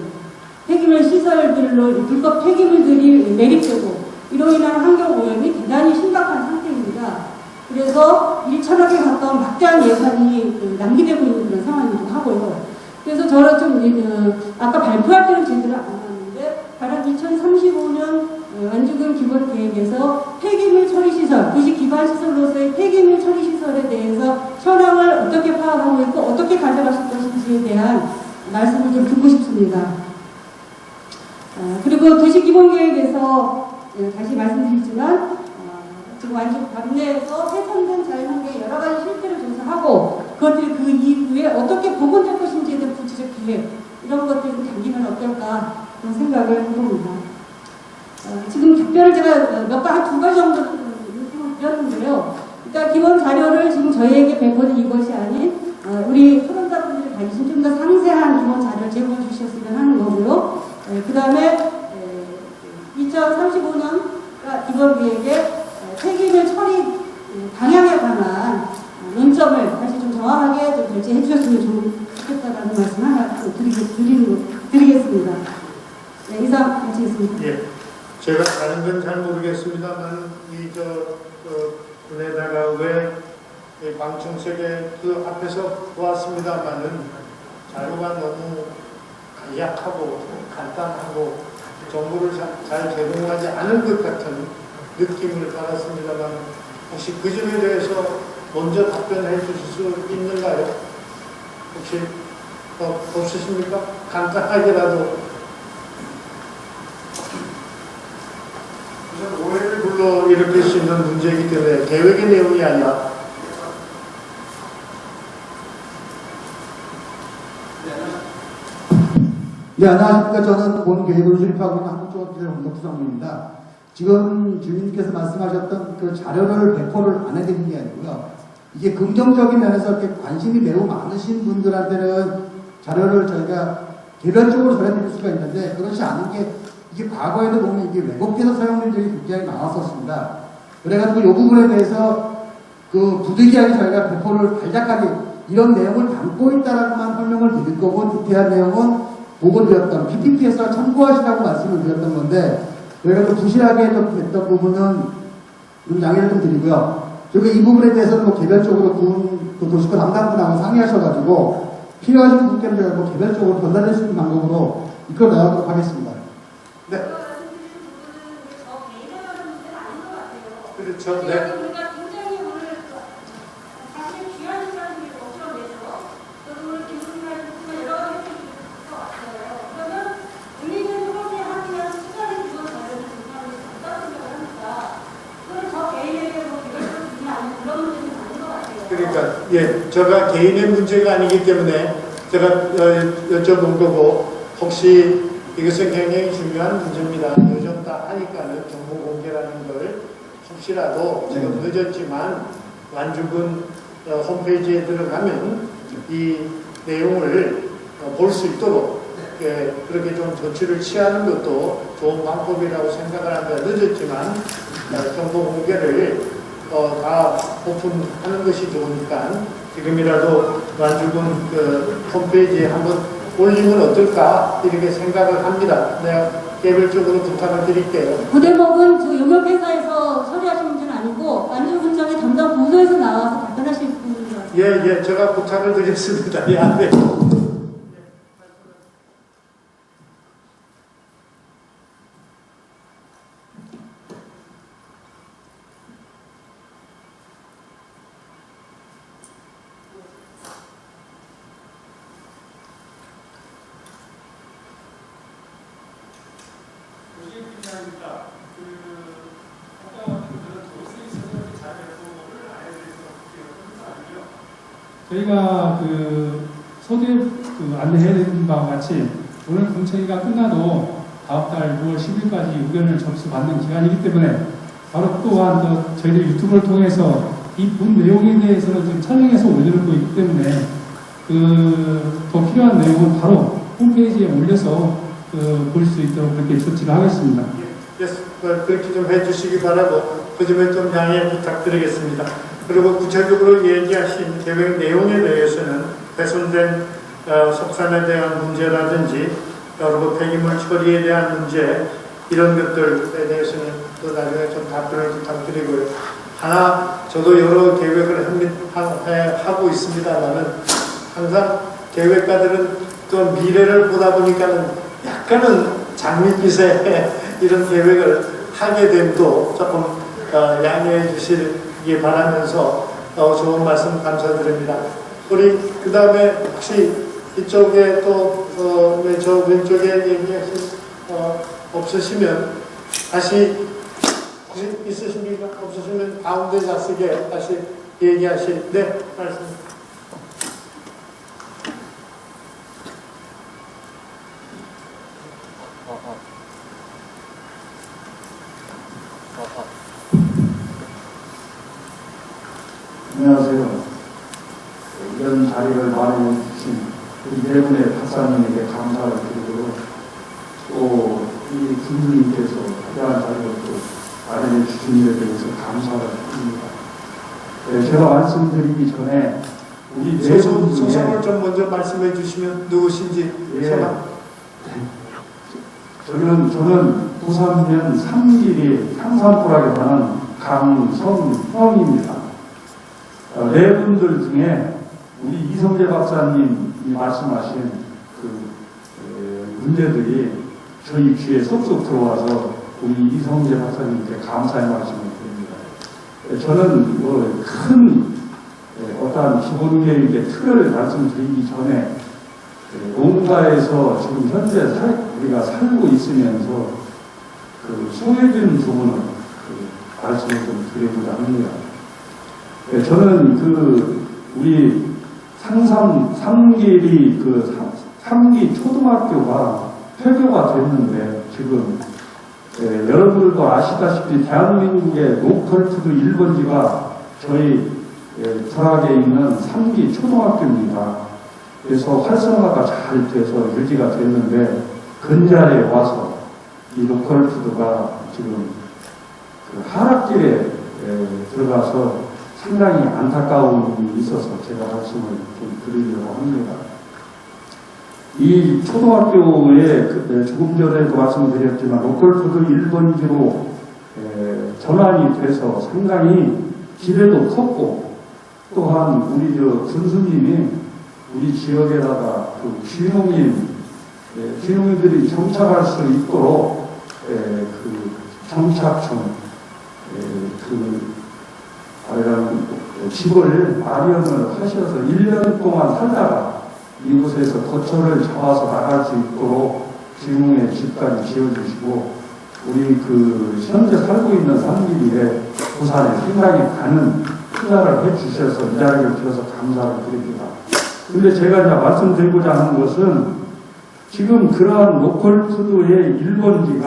폐기물 시설들로 불법 폐기물들이 매립되고 이로 인한 환경 오염이 대단히 심각한 상태입니다. 그래서 1천억에 가까운 막대한 예산이 낭비되고 있는 그런 상황이기도 하고요. 그래서 저는 좀 아까 발표할 때는 제대로 안 나왔는데 바로 2035년 완주군 기본계획에서 폐기물 처리시설, 도시 기반시설로서의 폐기물 처리시설에 대해서 현황을 어떻게 파악하고 있고 어떻게 가져가실 것인지에 대한 말씀을 좀 듣고 싶습니다. 그리고 도시기본계획에서 다시 말씀드리지만 지금 완전 관내에서 훼손된 자연환경의 여러 가지 실태를 조사하고 그것들이 그 이후에 어떻게 복원될 것인지에 대한 구체적 계획 이런 것들을 좀 담기면 어떨까 그런 생각을 해봅니다. 지금 답변을 제가 두 가지 정도 드렸는데요. 일단 기본 자료를 지금 저희에게 배포는 이것이 아닌 우리 토론자분들이 가지신 좀 더 상세한 기본 자료를 제공해 주셨으면 하는 거고요. 그 다음에 2035년 기본계획의 폐기물 처리 방향에 관한 논점을 다시 좀 정확하게 좀 결제해 주셨으면 좋겠다라는 말씀 하나 드리겠습니다. 네, 이상 마치겠습니다. 예, 제가 다른 건 잘 모르겠습니다만 군에다가 왜 방청석에 그 앞에서 보았습니다만은 자료가 너무 간략하고 간단하고 정보를 잘 제공하지 않은 것 같은 느낌을 받았습니다만 혹시 그 점에 대해서 먼저 답변해 주실 수 있는가요? 혹시 없으십니까? 간단하게라도 우선 오해를 불러일으킬 수 있는 문제이기 때문에 계획의 내용이 아니라 네, 안녕하십니까. 저는 본 계획을 수립하고 있는 한국조합기술 운동부상입니다. 지금 주님께서 말씀하셨던 그 자료를 배포를 안 해드린 게 아니고요. 이게 긍정적인 면에서 이렇게 관심이 매우 많으신 분들한테는 자료를 저희가 개별적으로 전해드릴 수가 있는데 그렇지 않은 게 이게 과거에도 보면 이게 왜곡돼서 사용된 적이 굉장히 많았었습니다. 그래가지고 이 부분에 대해서 그 부득이하게 저희가 배포를 간략하게 이런 내용을 담고 있다라고만 설명을 드릴 거고 디테일한 내용은 보고드렸던 PPT에서 참고하시라고 말씀을 드렸던 건데 저희가 좀 부실하게 좀 됐던 부분은 좀 양해를 좀 드리고요. 저희가 이 부분에 대해서는 뭐 개별적으로 또 도시코 담당분하고 상의하셔가지고 필요하신 분께는 저희가 뭐 개별적으로 전달할 수 있는 방법으로 이끌어 나가도록 하겠습니다. 네. 그렇죠. 네. 그러니까 예, 제가 개인의 문제가 아니기 때문에 제가 여쭤본 거고 혹시 이것은 굉장히 중요한 문제입니다. 요즘 다 하니까는 정보 공개라는 걸 혹시라도 지금 늦었지만 완주군 홈페이지에 들어가면 이 내용을 볼 수 있도록 그렇게 좀 조치를 취하는 것도 좋은 방법이라고 생각을 합니다. 늦었지만 정보 공개를 다 오픈하는 것이 좋으니까 지금이라도 완주군 홈페이지에 한번 올리면 어떨까 이렇게 생각을 합니다. 내가 개별적으로 부탁을 드릴게요. 그 대목은 저 용역회사에서 처리하신 문제는 아니고 완주군청의 담당 부서에서 나와서 답변하실 분입니다. 예, 제가 부탁을 드렸습니다. 예, 네. 저희가 서두에 안내해드린 바와 같이 오늘 공청회가 끝나도 다음 달 6월 10일까지 의견을 접수받는 기간이기 때문에 바로 또한 저희들 유튜브를 통해서 이 본 내용에 대해서는 지금 촬영해서 올려놓고 있기 때문에 더 필요한 내용은 바로 홈페이지에 올려서 볼 수 있도록 그렇게 조치를 하겠습니다. 예, 그렇게 좀 해주시기 바라고 그 점에 좀 양해 부탁드리겠습니다. 그리고 구체적으로 얘기하신 계획 내용에 대해서는 훼손된 석산에 대한 문제라든지 여러 폐기물 처리에 대한 문제 이런 것들에 대해서는 또 나중에 좀 답변을 부탁드리고요. 하나 저도 여러 계획을 하고 있습니다만은 항상 계획가들은 또 미래를 보다 보니까는 약간은 장밋빛의 이런 계획을 하게 됨도 조금 양해해 주시기 바라면서 좋은 말씀 감사드립니다. 우리 그 다음에 혹시 이쪽에 또 저 왼쪽에 얘기하신 없으시면 다시 혹시 있으십니까? 없으시면 가운데 좌석에 다시 얘기하실 말씀. 안녕하세요. 이런 자리를 마련해 주신 우리 네 분의 박사님에게 감사를 드리고 또 이 군주님께서 귀한 자리를 또 마련해 주신 일에 대해서 감사를 드립니다. 네, 제가 말씀드리기 전에 우리 네 분 중에 소송을 좀 먼저 말씀해 주시면 누구신지. 저는 부산면 삼길이 상산포라고 하는 강성형입니다. 네 분들 중에 우리 이성재 박사님이 말씀하신 문제들이 저희 귀에 쏙쏙 들어와서 우리 이성재 박사님께 감사의 말씀을 드립니다. 저는 큰 어떠한 기본계획의 틀을 말씀드리기 전에 농가에서 지금 현재 우리가 살고 있으면서 소외된 부분을 말씀을 좀 드리고자 합니다. 저는 우리 삼길이 3기 초등학교가 폐교가 됐는데 지금 여러분들도 아시다시피 대한민국의 로컬푸드 1번지가 저희 철학에 있는 3기 초등학교입니다. 그래서 활성화가 잘 돼서 유지가 됐는데 근자리에 와서 이 로컬푸드가 지금 하락길에 들어가서 상당히 안타까움이 있어서 제가 말씀을 좀 드리려고 합니다. 이 초등학교에 조금 전에도 말씀드렸지만 로컬푸드 1번지로 전환이 돼서 상당히 기대도 컸고, 또한 우리 군수님이 우리 지역에다가 그 귀농인들이 정착할 수 있도록 그 정착촌 집을 마련을 하셔서 1년 동안 살다가 이곳에서 거처를 잡아서 나갈 수 있도록 귀농의 집까지 지어주시고, 우리 그 현재 살고 있는 산길에 부산에 생각이 가는 투자를 해주셔서 이 자리를 빌어서 감사를 드립니다. 근데 제가 이제 말씀드리고자 하는 것은 지금 그러한 로컬푸드의 1번지가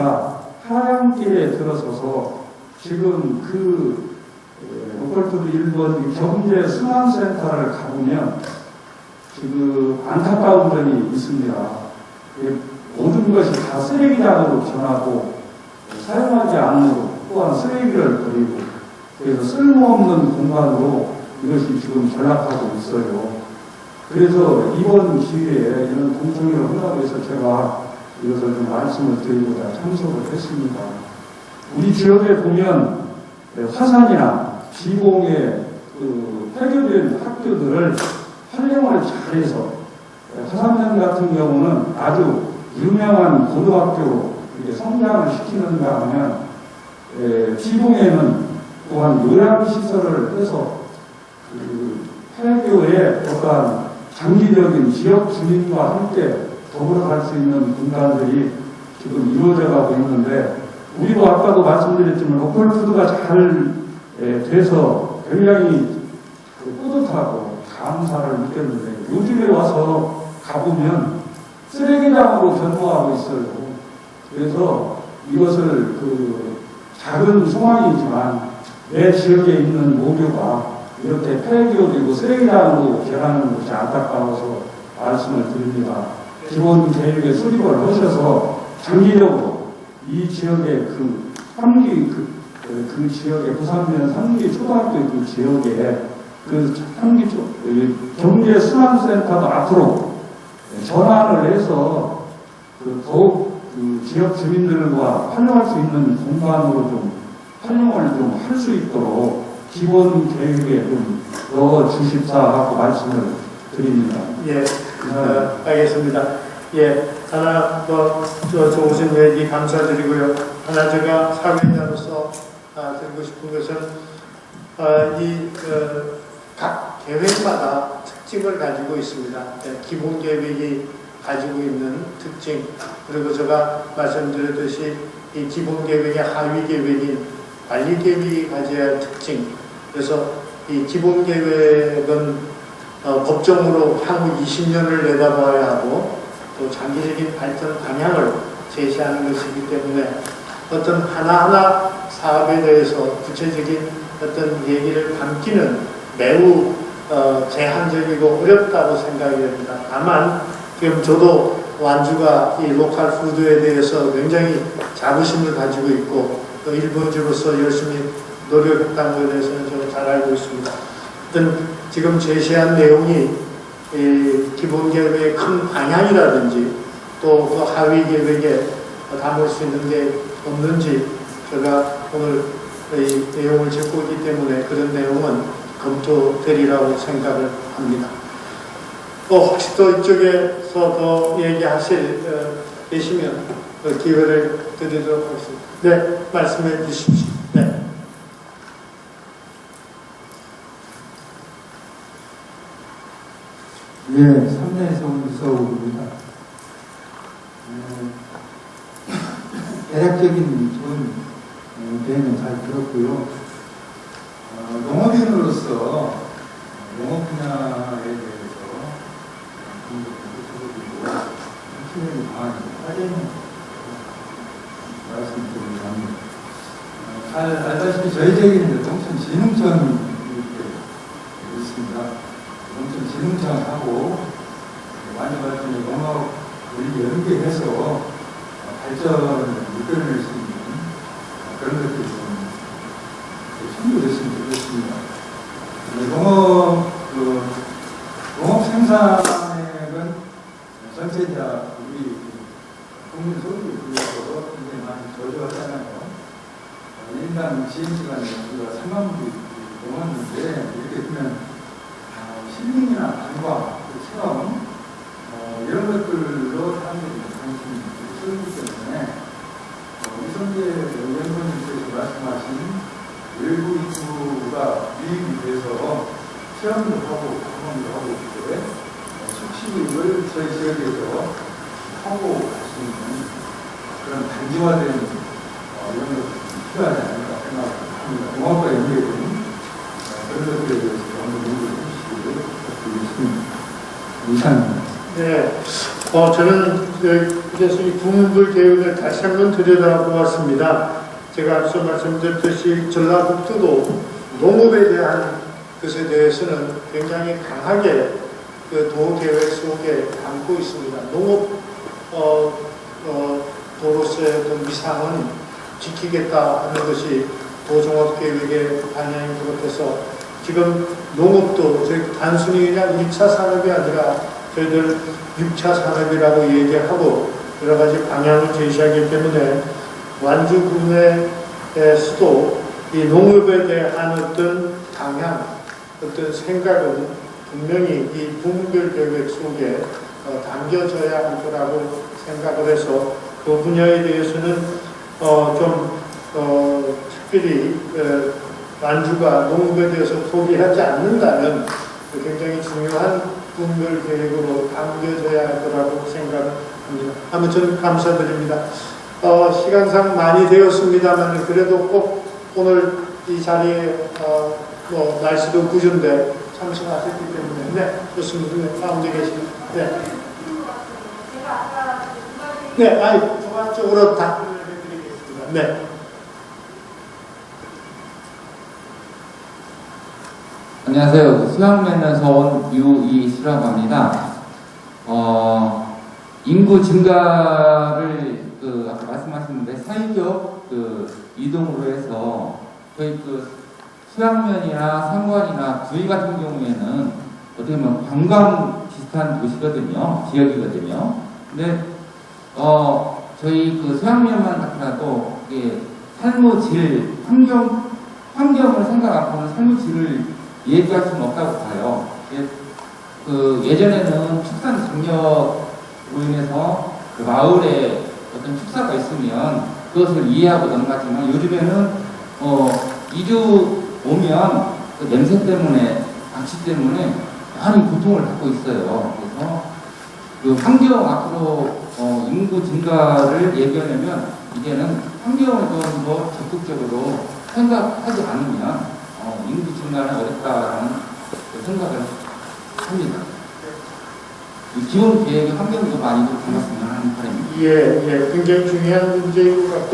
하얀길에 들어서서 지금 그 로컬푸드 1번지 경제 순환센터를 가보면 지금 안타까운 점이 있습니다. 모든 것이 다 쓰레기장으로 변하고 사용하지 않는 또한 쓰레기를 버리고, 그래서 쓸모없는 공간으로 이것이 지금 전락하고 있어요. 그래서 이번 기회에 이런 공청회를 하려고 해서 제가 이것을 좀 말씀을 드리고자 참석을 했습니다. 우리 지역에 보면 화산이나 지공의 그 폐교된 학교들을 활용을 잘해서, 화산면 같은 경우는 아주 유명한 고등학교로 이렇게 성장을 시키는가 하면, 지공에는 또한 요양시설을 해서 그 폐교의 어떠한 장기적인 지역 주민과 함께 더불어 갈 수 있는 공간들이 지금 이루어져 가고 있는데, 우리도 아까도 말씀드렸지만 로컬푸드가 잘 돼서 굉장히 뿌듯하고 감사를 느꼈는데, 요즘에 와서 가보면 쓰레기장으로 변모하고 있어요. 그래서 이것을 그 작은 소망이지만 내 지역에 있는 모교가 이렇게 폐교되고 쓰레기장으로 변하는 것이 안타까워서 말씀을 드립니다. 기본 계획에 수립을 하셔서 장기적으로 이 지역의 그 3기 그 지역의 부산면 3기 초등학교 그 지역에 그 3기 경제 순환센터도 앞으로 전환을 해서 그 더욱 그 지역 주민들과 활용할 수 있는 공간으로 좀 활용을 좀 할 수 있도록 기본 계획에 좀 넣어 주십사 하고 말씀을 드립니다. 예, 알겠습니다. 예, 하나 더 좋으신 얘기 감사드리고요. 하나 제가 사회자로서 드리고 싶은 것은 각 계획마다 특징을 가지고 있습니다. 기본 계획이 가지고 있는 특징, 그리고 제가 말씀드렸듯이 이 기본 계획의 하위 계획인 관리 계획이 가져야 할 특징. 그래서 이 기본 계획은 법정으로 향후 20년을 내다봐야 하고 또 장기적인 발전 방향을 제시하는 것이기 때문에 어떤 하나하나 사업에 대해서 구체적인 어떤 얘기를 담기는 매우 제한적이고 어렵다고 생각이 됩니다. 다만 지금 저도 완주가 이 로컬 푸드에 대해서 굉장히 자부심을 가지고 있고 또 일본주로서 열심히 노력했다는 것에 대해서는 저는 잘 알고 있습니다. 어떤 지금 제시한 내용이 기본 계획의 큰 방향이라든지 또 그 하위 계획에 담을 수 있는 게 없는지 제가 오늘 이 내용을 적고 있기 때문에 그런 내용은 검토되리라고 생각을 합니다. 혹시 또 이쪽에서 더 얘기하실 계시면 기회를 드리도록 하겠습니다. 네, 말씀해 주십시오. 네. 예, 삼내에서 온 유서울입니다. 대략적인 좋은 대응은 잘 들었고요. 농업인으로서 농업 분야에 대해서 공부를 해주고 강한 사전에 말씀드리려고 합니다. 잘 알다시피 저희적인 농촌진흥청이 이렇게 있습니다. 농촌진흥청하고 많이 발전의 농업을 연계해서 발전을 이끌어낼 수 있는 그런 것들이 좀 충분했으면 좋겠습니다. 농업 생산액은 전체 분당 지행 시간에 우리가 3만 분이 넘었는데 이렇게 보면 힐링이나 관광, 체험 이런 것들로 사람들이 관심이 쏠리기 때문에 이성재 의원님께서 말씀하신 외부 입구가 유입이 돼서 체험도 하고 관광도 하고 있는데 숙식을 저희 지역에서 하고 갈 수 있는 그런 단지화된 이런 것들이 필요하지 않을까 생각합니다. 공학과 연계된 그런 것들에 대해서 오늘 연구를 해주시기를 이상입니다. 네, 저는 그래서 이 국문불 계획을 다시 한번 들여다보았습니다. 제가 앞서 말씀드렸듯이 전라북도도 농업에 대한 것에 대해서는 굉장히 강하게 그 도계획 속에 담고 있습니다. 농업 도로서의 어떤 위상은 지키겠다 하는 것이 도종합계획의 방향인 것 같아서 지금 농업도 저희 단순히 그냥 1차 산업이 아니라 저희들 6차 산업이라고 얘기하고 여러 가지 방향을 제시하기 때문에 완주군에서도 이 농업에 대한 어떤 방향, 어떤 생각은 분명히 이 부문별 계획 속에 담겨져야 할 거라고 생각을 해서 그 분야에 대해서는 특별히 완주가 농업에 대해서 포기하지 않는다면 굉장히 중요한 부문별 계획으로 담겨져야 할 거라고 생각합니다. 아무튼 감사드립니다. 시간상 많이 되었습니다만 그래도 꼭 오늘 이 자리에 날씨도 구준데 참석하셨기 때문에 네 좋습니다. 네, 가운데 계십니다. 네. 네, 아니 종합적으로 답변을 해드리겠습니다. 네. 안녕하세요. 수양면에서 온 유이수라고 합니다. 인구 증가를 아까 말씀하셨는데 사회적 이동으로 해서 저희 수양면이나 상관이나 구리 같은 경우에는 어떻게 보면 관광 비슷한 도시거든요. 지역이거든요. 근데 저희 수양면만 같아도 삶의 질, 환경을 생각 않고는 삶의 질을 얘기할 수는 없다고 봐요. 예전에는 축산 장려로 인해서 마을에 어떤 축사가 있으면 그것을 이해하고 넘어갔지만 요즘에는 이주 오면 그 냄새 때문에 악취 때문에 많이 고통을 받고 있어요. 그래서 그 환경 앞으로 인구 증가를 얘기하려면 이제는 환경을 좀 더 적극적으로 생각하지 않으면 인구 증가는 어렵다는 생각을 합니다. 기본 계획의 환경도 많이 좀 담았으면 하는 바람입니다. 예, 굉장히 중요한 문제인 것 같고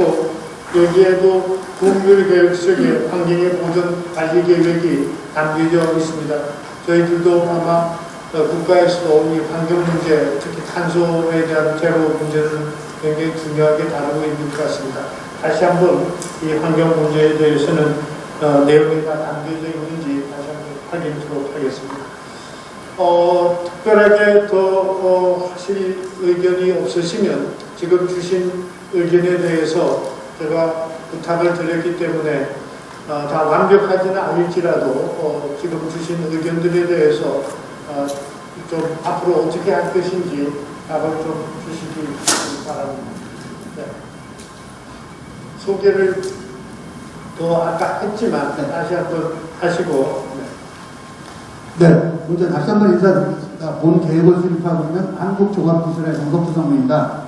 여기에도 부문별 계획 속에 환경의 보전 관리 계획이 담겨져 있습니다. 저희들도 아마 국가에서도 이 환경 문제, 특히 탄소에 대한 제로 문제는 굉장히 중요하게 다루고 있는 것 같습니다. 다시 한번 이 환경 문제에 대해서는 내용이 다 담겨져 있는지 다시 한번 확인하도록 하겠습니다. 특별하게 더 하실 의견이 없으시면 지금 주신 의견에 대해서 제가 부탁을 드렸기 때문에 다 완벽하지는 않을지라도 지금 주신 의견들에 대해서 좀 앞으로 어떻게 할 것인지 답을 좀 주시기 바랍니다. 네. 소개를 더 아까 했지만 다시 한번 하시고 네, 먼저 다시 한번 인사드리겠습니다. 본 계획을 수립하고 있는 한국종합기술의 정석부상무입니다.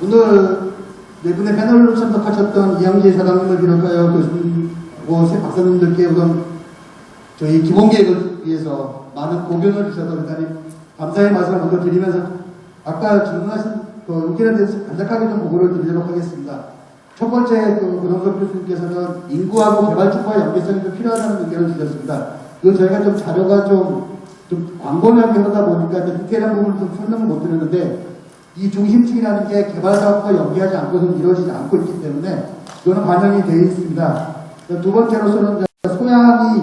오늘 네 분의 패널로 참석하셨던 이양재 사장님을 비롯하여 교수님과 박사님들께 우선 저희 기본계획을 위해서 많은 고견을 주셔서 대단히 감사의 말씀을 먼저 드리면서 아까 질문하신 의견에 대해서 간략하게 좀 보고를 드리도록 하겠습니다. 첫 번째 고동석 교수님께서는 인구하고 개발 축구와 연계성이 좀 필요하다는 의견을 주셨습니다. 이거 저희가 좀 자료가 좀 광범위하게 하다 보니까 디테일한 부분을 좀 설명을 못 드렸는데 이 중심축이라는 게 개발 사업과 연계하지 않고서는 이루어지지 않고 있기 때문에 이거는 반영이 되어 있습니다. 두 번째로서는 소양이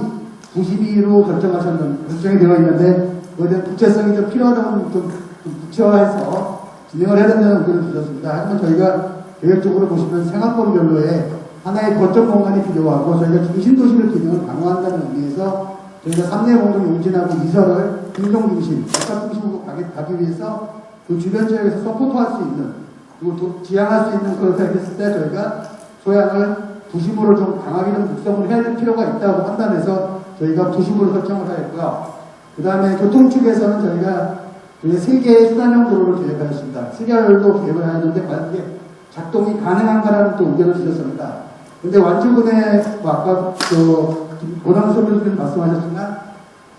92로 결정이 되어 있는데 그에 대한 구체성이 좀 필요하다면 좀 구체화해서 진행을 해야 된다는 의견을 주셨습니다. 하지만 저희가 계획적으로 보시면 생활권별로의 하나의 거점 공간이 필요하고 저희가 중심도시를 기능을 강화한다는 의미에서 저희가 3대 공동 용진하고 이설을 행정중심, 역사중심으로 가기 위해서 그 주변 지역에서 서포트할 수 있는 그리고 지향할 수 있는 그렇게 했을 때 저희가 소양을 도심으로 좀 강하게 좀 육성을 해야 될 필요가 있다고 판단해서 저희가 도심으로 설정을 하였고요. 그 다음에 교통 측에서는 저희가 3개의 수단형 도로를 계획하였습니다. 시리얼도 계획을 하였는데 과연 이게 작동이 가능한가라는 또 의견을 주셨습니다. 근데 완주군의 아까 고당수 교수님 말씀하셨지만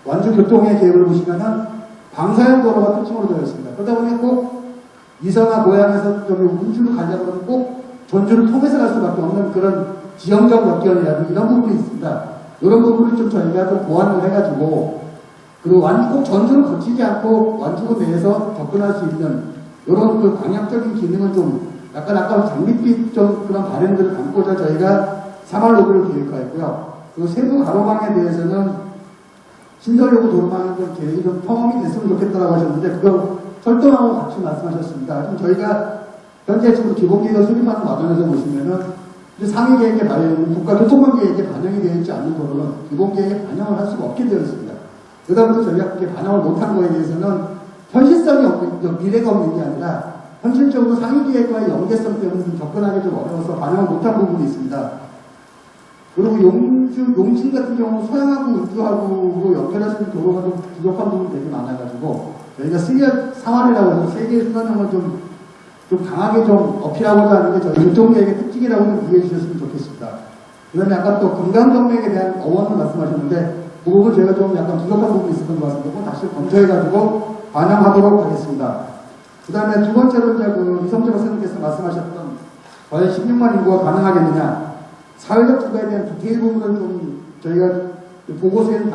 완주 교통의 계획을 보시면은 방사형 도로가 특징으로 되어 있습니다. 그러다 보니 꼭 이성화 고향에서 저기 운주로 가려면 꼭 전주를 통해서 갈 수밖에 없는 그런 지형적 역경이라든지 이런 부분이 있습니다. 이런 부분을 좀 저희가 좀 보완을 해가지고 그리고 꼭 전주를 거치지 않고 완주군 내에서 접근할 수 있는 이런 그 방향적인 기능을 좀 약간 아까 장밋빛 좀 그런 바램들을 담고자 저희가 3할 로드를 계획하였고요. 그리고 세부 가로방에 대해서는 신설요구 도로망이 좀 계획이 좀 포함이 됐으면 좋겠다라고 하셨는데 그걸 철도하고 같이 말씀하셨습니다. 지금 저희가 현재 지금 기본계획을 수립하는 과정에서 보시면은 상위 계획에 반영, 국가교통망 계획에 반영이 되어 있지 않는 도로는 기본계획에 반영을 할 수가 없게 되어 있습니다. 그러다 보니 저희가 그렇게 반영을 못한 거에 대해서는 현실성이 없고 미래가 없는 게 아니라 현실적으로 상위 계획과의 연계성 때문에 좀 접근하기 좀 어려워서 반영을 못한 부분이 있습니다. 그리고 용진 같은 경우 소양하고 운주하고 연결할 수 있는 도로가 좀 부족한 부분이 되게 많아가지고 저희가 시리얼 상환이라고 해서 3개의 순환형을 좀 강하게 좀 어필하고자 하는 게 저희 교통계획의 특징이라고 좀 이해해 주셨으면 좋겠습니다. 그 다음에 아까 또 금강정맥에 대한 어원을 말씀하셨는데 그 부분 제가 좀 약간 부족한 부분이 있었던 것 같습니다. 다시 검토해가지고 반영하도록 하겠습니다. 그 다음에 두 번째로 이제 이성재 박사님께서 말씀하셨던 과연 16만 인구가 가능하겠느냐. 사회적 투자에 대한 디테일 부분을 좀 저희가 보고서에는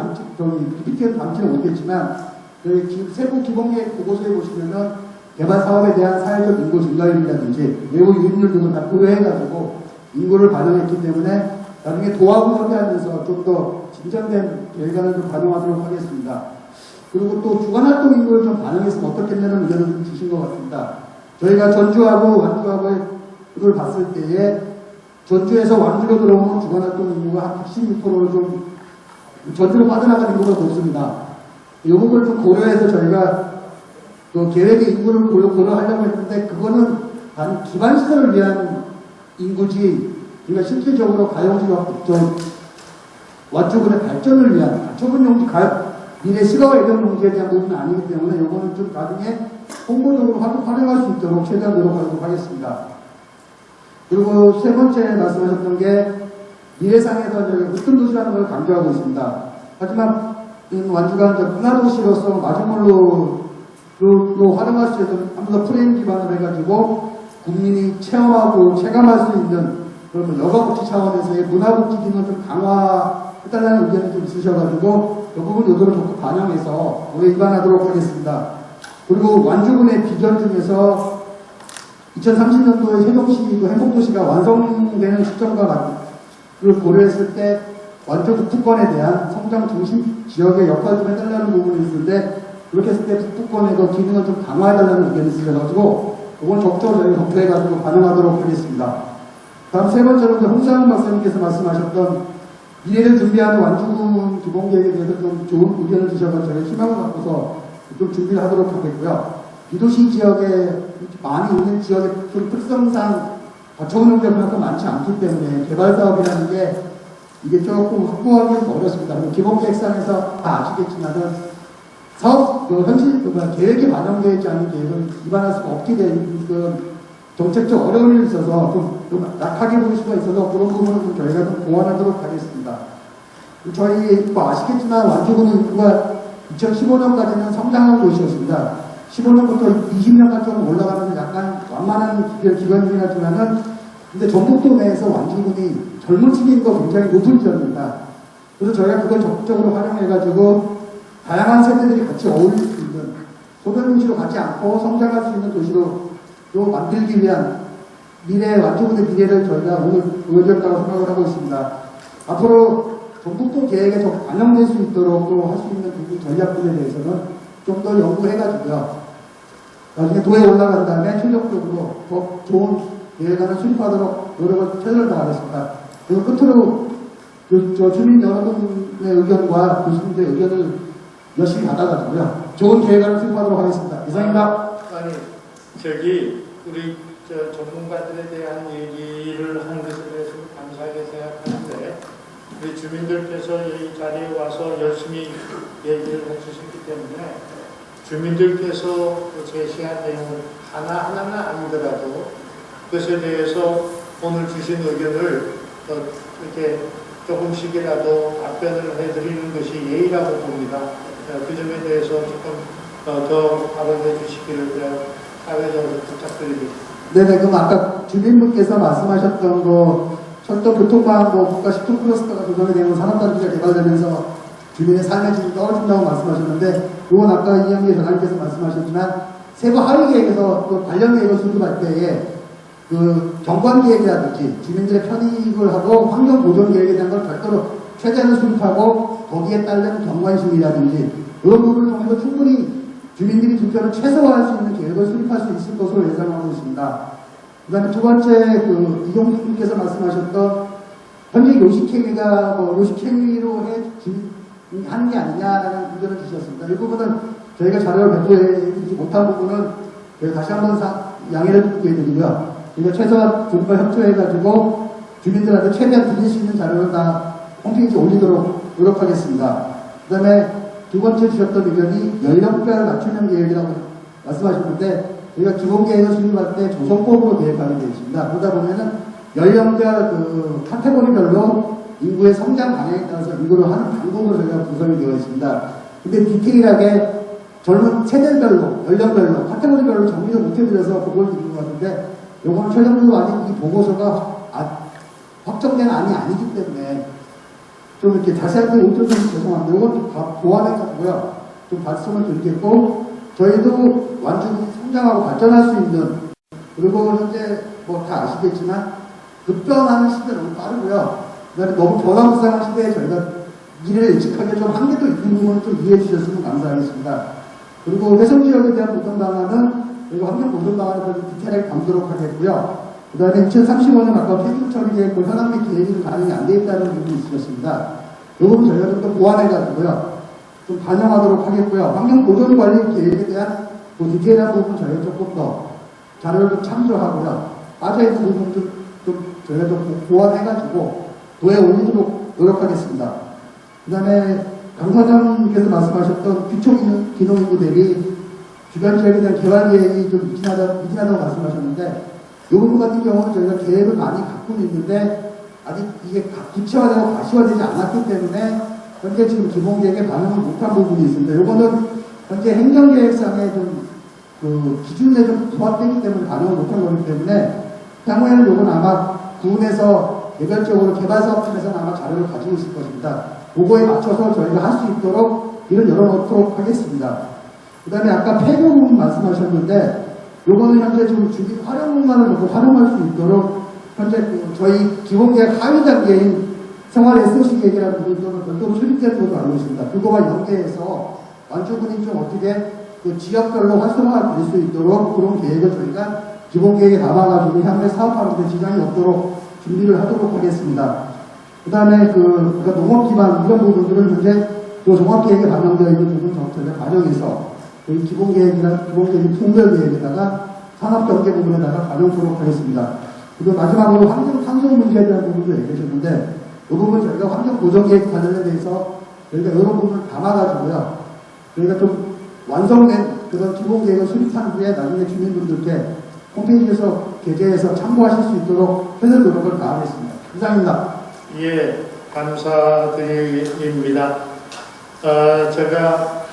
PPT에는 담지는 못했지만 저희 세부 기본계획 보고서에 보시면은 개발 사업에 대한 사회적 인구 증가율이라든지 외부 유입률 등을 다 고려해가지고 인구를 반영했기 때문에 나중에 도합을 설계하면서 좀 더 진전된 계획안을 좀 반영하도록 하겠습니다. 그리고 또 주간활동 인구를 좀 반영했으면 어떻겠냐는 의견을 좀 주신 것 같습니다. 저희가 전주하고 완주하고를 봤을 때에 전주에서 완주로 들어오는 주간활동 인구가 한 116%로 좀 전주로 빠져나가는 인구가 높습니다. 이 부분을 좀 고려해서 저희가 그 계획의 인구를 고려하려고 했는데 그거는 단 기반시설을 위한 인구지 우리가 실질적으로 가용지와 완주군의 발전을 위한 좁은 용지 미래 시가와 예전 용지에 대한 부분은 아니기 때문에 이거는 좀 나중에 홍보적으로 활용할 수 있도록 최대한 노력하도록 하겠습니다. 그리고 세 번째 말씀하셨던 게 미래상에서 으뜸 도시라는 걸 강조하고 있습니다. 하지만 완주가 문화도시로서 마중물로 활용할 수 있는 아무도 프레임 기반을 해가지고 국민이 체험하고 체감할 수 있는 그러면 여가복지 차원에서의 문화복지 기능을 좀 강화해달라는 의견이 좀 있으셔가지고 이 부분 요소를 적극 반영해서 올해 입안하도록 하겠습니다. 그리고 완주군의 비전 중에서 2030년도에 세종시 행복도시가 완성되는 시점과 고려했을 때 완주 북부권에 대한 성장 중심 지역의 역할을 좀 해달라는 부분이 있는데 그렇게 했을 때 북부권의 그 기능을 좀 강화해달라는 의견이 있어가지고 그건 적극적으로 저희가 검토해가지고 반영하도록 하겠습니다. 다음 세 번째로 홍상훈 박사님께서 말씀하셨던 미래를 준비하는 완주군 기본계획에 대해서 좀 좋은 의견을 주셔서 저희 희망을 갖고서 좀 준비를 하도록 하겠고요. 비도시 지역에 많이 있는 지역의 좀 특성상 갖춰오는 경우가 많지 않기 때문에 개발 사업이라는 게 이게 조금 확보하기는 어렵습니다. 기본계획상에서 다 아시겠지만은 사업, 계획에 반영되어 있지 않은 계획을 입안할 수가 없게 된 정책적 어려움이 있어서 좀 약하게 보일 수가 있어서 그런 부분은 좀 저희가 좀 보완하도록 하겠습니다. 저희 아시겠지만 완주군은 인구가 2015년까지는 성장형 도시였습니다. 15년부터 20년간 좀 올라가면서 약간 완만한 기간이긴 하지만은 근데 전북도 내에서 완주군이 젊은 층의 인구가 굉장히 높은 지역입니다. 그래서 저희가 그걸 적극적으로 활용해가지고 다양한 세대들이 같이 어울릴 수 있는 소멸도시로 가지 않고 성장할 수 있는 도시로 만들기 위한 완주군의 미래를 저희가 오늘 보여드렸다고 생각을 하고 있습니다. 앞으로 전북도 계획에 좀 반영될 수 있도록 또 할 수 있는 부분 전략들에 대해서는 좀 더 연구해가지고요. 나중에 도에 올라간 다음에 최종적으로 더 좋은 계획안을 수립하도록 노력을 최선을 다하겠습니다. 그리고 끝으로 저 주민 여러분의 의견과 교수님들의 의견을 열심히 받아가지고요. 좋은 계획을 수립하도록 하겠습니다. 이상입니다. 아니, 저기 우리 전문가들에 대한 얘기를 한 것에 대해서 감사하게 생각하는데 우리 주민들께서 이 자리에 와서 열심히 얘기를 해주셨기 때문에 주민들께서 제시한 내용을 하나하나는 아니더라도 그것에 대해서 오늘 주신 의견을 이렇게 조금씩이라도 답변을 해드리는 것이 예의라고 봅니다. 그 점에 대해서 조금 더 발언해 주시기를 사회적으로 부탁드립니다. 네네, 그럼 아까 주민분께서 말씀하셨던 거 철도 교통망 국가식품 클러스터가 조성이 되고 산업단지가 개발되면서 주민의 삶의 질이 떨어진다고 말씀하셨는데 이건 아까 이영기 전화님께서 말씀하셨지만 세부 하위 계획에서 그 관련 계획을 수립할 때에 그 경관 계획이라든지 주민들의 편익을 하고 환경 보존 계획에 대한 걸 별도로 최대한 수립하고 거기에 따른 경관심이라든지 이런 부분을 통해서 충분히 주민들이 불편을 최소화할 수 있는 계획을 수립할 수 있을 것으로 예상하고 있습니다. 그 다음에 두 번째, 이용님께서 말씀하셨던 현재 요식행위가 요식행위로 하는 게 아니냐라는 의견을 주셨습니다. 이 부분은 저희가 자료를 배포해드리지 못한 부분은 다시 한번 양해를 구해드리고요. 그러니까 최소한 조금만 협조해가지고 주민들한테 최대한 드릴 수 있는 자료를 다 홈페이지에 올리도록 노력하겠습니다. 그 다음에 두 번째 주셨던 의견이 연령별 맞춤형 계획이라고 말씀하셨는데 저희가 기본 계획을 수립할 때 조성법으로 계획하게 되어 있습니다. 그러다 보면은 연령별 카테고리별로 인구의 성장 방향에 따라서 인구를 하는 방법으로 저희가 구성이 되어 있습니다. 근데 디테일하게 젊은 세대별로, 연령별로, 카테고리별로 정리를 못해드려서 그걸 드린 것 같은데 요거는 최종적으로 아직 이 보고서가 확정된 안이 아니기 때문에 좀 이렇게 자세하게 오셔서 죄송합니다. 이건 좀 보완해가지고요. 좀 말씀을 드리겠고, 저희도 완전히 성장하고 발전할 수 있는, 그리고 현재 다 아시겠지만, 급변하는 시대가 너무 빠르고요. 그다음에 너무 변화무쌍한 시대에 저희가 미래를 예측하기에 좀 한계도 있는 부분을 좀 이해해 주셨으면 감사하겠습니다. 그리고 해성지역에 대한 보존방안은 그리고 환경보존 방안을 좀 디테일하게 담도록 하겠고요. 그 다음에 2035년 아까 폐기물 처리 계획 현황 및 계획이 반영이 안 돼 있다는 부분이 있으셨습니다. 이 부분 저희가 좀 더 보완해가지고요. 좀 반영하도록 하겠고요. 환경보존 관리 계획에 대한 디테일한 부분 저희가 조금 더 자료를 좀 참조하고요. 빠져있는 부분 좀 저희가 좀 보완해가지고 도에 올리도록 노력하겠습니다. 그 다음에 강사장님께서 말씀하셨던 귀촌 기농인구 대비 주변 지역에 대한 개발 계획이 좀 미진하다고 말씀하셨는데 이 부분 같은 경우는 저희가 계획을 많이 갖고 있는데 아직 이게 구체화되고 가시화되지 않았기 때문에 현재 지금 기본 계획에 반영을 못한 부분이 있습니다. 이거는 현재 행정계획상의 좀 기준에 좀 부합되기 때문에 반영을 못한 거기 때문에 향후에는 이건 아마 구분해서 개별적으로 개발사업팀에서는 아마 자료를 가지고 있을 것입니다. 그거에 맞춰서 저희가 할 수 있도록 일을 열어놓도록 하겠습니다. 그 다음에 아까 폐교 부분 말씀하셨는데 요거는 현재 지금 주기 활용 공간을 놓고 활용할 수 있도록 현재 저희 기본계획 하위 단계인 생활 SOC 계획이라는 부분도 별도로 수립된 것으로 알고 있습니다. 그거와 연계해서 완주군이 좀 어떻게 지역별로 활성화될 수 있도록 그런 계획을 저희가 기본계획에 담아가지고 향후에 사업하는 데 지장이 없도록 준비를 하도록 하겠습니다. 그 다음에 농업 기반 이런 부분들은 현재 종합계획에 반영되어 있는 부분 저희가 반영해서 기본계획이나 기본계획 총별계획에다가 산업경제 부분에다가 반영토록 하겠습니다. 그리고 마지막으로 환경탄소 문제에 대한 부분도 얘기하셨는데 이 부분 저희가 환경보전계획 관련에 대해서 저희가 여러 부분을 담아가지고요. 저희가 좀 완성된 그런 기본계획을 수립한 후에 나중에 주민분들께 홈페이지에서 게재해서 참고하실 수 있도록 최선 노력을 다하겠습니다. 이상입니다. 예, 감사드립니다. 제가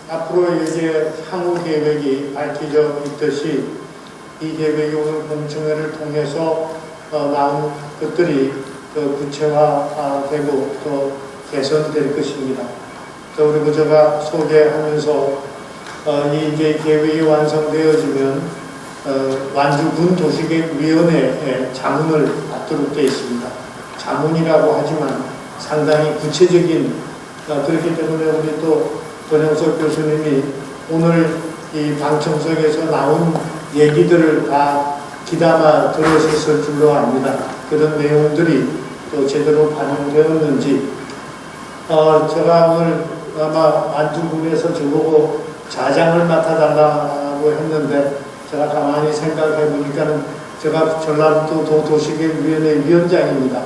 앞으로 이제 향후 계획이 밝혀져 있듯이 이 계획이 오늘 공청회를 통해서 나온 것들이 더 구체화되고 더 개선될 것입니다. 그리고 제가 소개하면서 이제 계획이 완성되어지면 완주군 도시계획위원회 자문을 받도록 되어 있습니다. 자문이라고 하지만 상당히 구체적인 그렇기 때문에 우리 또 권영석 교수님이 오늘 이 방청석에서 나온 얘기들을 다 귀담아 들으셨을 줄로 압니다. 그런 내용들이 또 제대로 반영되었는지 제가 오늘 아마 안중근에서 저보고 자장을 맡아달라고 했는데 제가 가만히 생각해 보니까는 제가 전라북도 도시계획위원회 위원장입니다.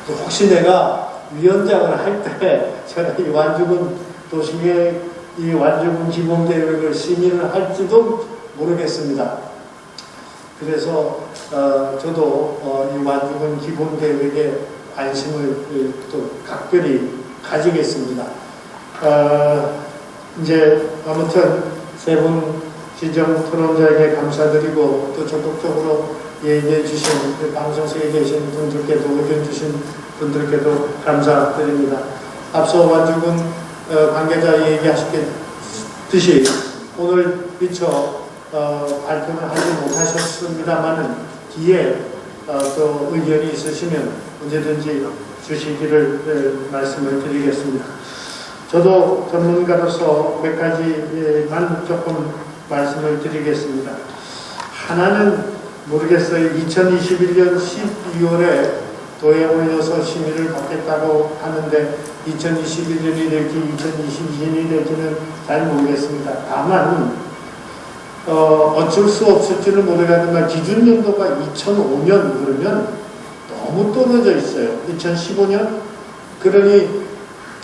혹시 내가 위원장을 할 때 제가 이 완주군 도시계획 이 완주군 기본계획을 심의를 할지도 모르겠습니다. 그래서 저도 이 완주군 기본계획에 관심을 또 각별히 가지겠습니다. 이제 아무튼 세 분 지정 토론자에게 감사드리고 또 적극적으로 얘기해 주신 방송국에 계신 분들께도 의견 주신 분들께도 감사드립니다. 앞서 완주군 관계자 얘기하셨듯이 오늘 미처 발표는 하지 못하셨습니다만은 뒤에 또 의견이 있으시면 언제든지 주시기를 말씀을 드리겠습니다. 저도 전문가로서 몇 가지만 조금 말씀을 드리겠습니다. 하나는 모르겠어요. 2021년 12월에 도에 올려서 심의를 받겠다고 하는데 2021년이 될지 2022년이 될지는 잘 모르겠습니다. 다만 어쩔 수 없을지는 모르겠지만 기준 연도가 2005년 그러면 너무 떨어져 있어요. 2015년 그러니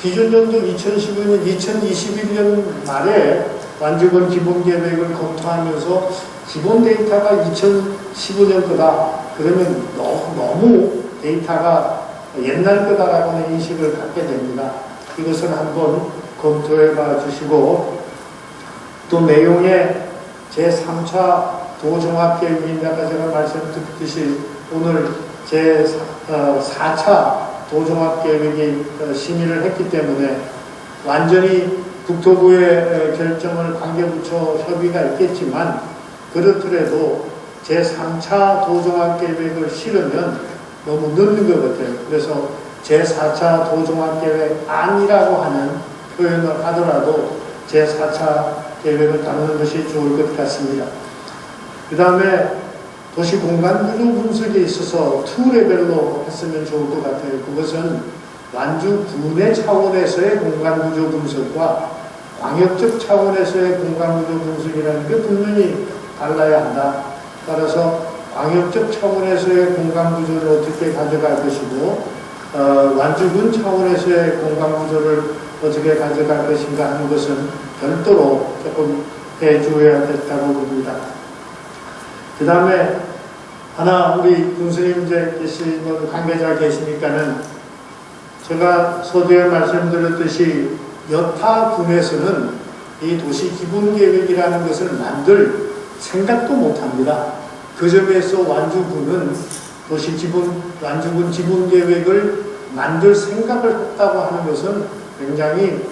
기준 연도 2015년 2021년 말에 완주군 기본계획을 검토하면서 기본 데이터가 2015년 거다. 그러면 너무 데이터가 옛날 거다라고는 인식을 갖게 됩니다. 이것을 한번 검토해 봐 주시고 또 내용에 제3차 도종합계획이 아까 제가 말씀드렸듯이 오늘 제4차 도종합계획이 심의를 했기 때문에 완전히 국토부의 결정을 관계부처 협의가 있겠지만 그렇더라도 제3차 도종합계획을 실으면 너무 늦는 것 같아요. 그래서 제4차 도종합계획 안이라고 하는 표현을 하더라도 제4차 계획을 다루는 것이 좋을 것 같습니다. 그 다음에 도시 공간 구조 분석에 있어서 2레벨로 했으면 좋을 것 같아요. 그것은 완주 구내 차원에서의 공간 구조 분석과 광역적 차원에서의 공간 구조 분석이라는 게 분명히 달라야 한다. 따라서 광역적 차원에서의 공간 구조를 어떻게 가져갈 것이고 완주군 차원에서의 공간 구조를 어떻게 가져갈 것인가 하는 것은 별도로 조금 해주어야 됐다고 봅니다. 그 다음에 하나 우리 군수님 이제 계신 관계자 계시니까는 제가 서두에 말씀드렸듯이 여타군에서는 이 도시 기본계획이라는 것을 만들 생각도 못합니다. 그 점에서 완주군은 완주군 기본계획을 만들 생각을 했다고 하는 것은 굉장히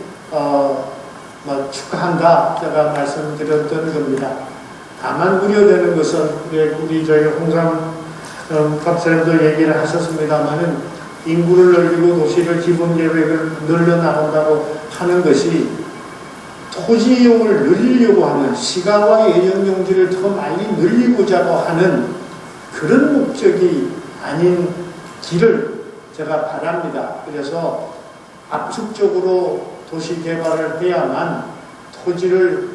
축하한다 제가 말씀드렸던 겁니다. 다만 우려되는 것은 우리 저희 홍삼 박사님도 얘기를 하셨습니다마는 인구를 늘리고 도시를 기본계획을 늘려나간다고 하는 것이 토지 이용을 늘리려고 하는 시가와 예정용지를 더 많이 늘리고자 하는 그런 목적이 아닌 길을 제가 바랍니다. 그래서 압축적으로 도시 개발을 해야만 토지를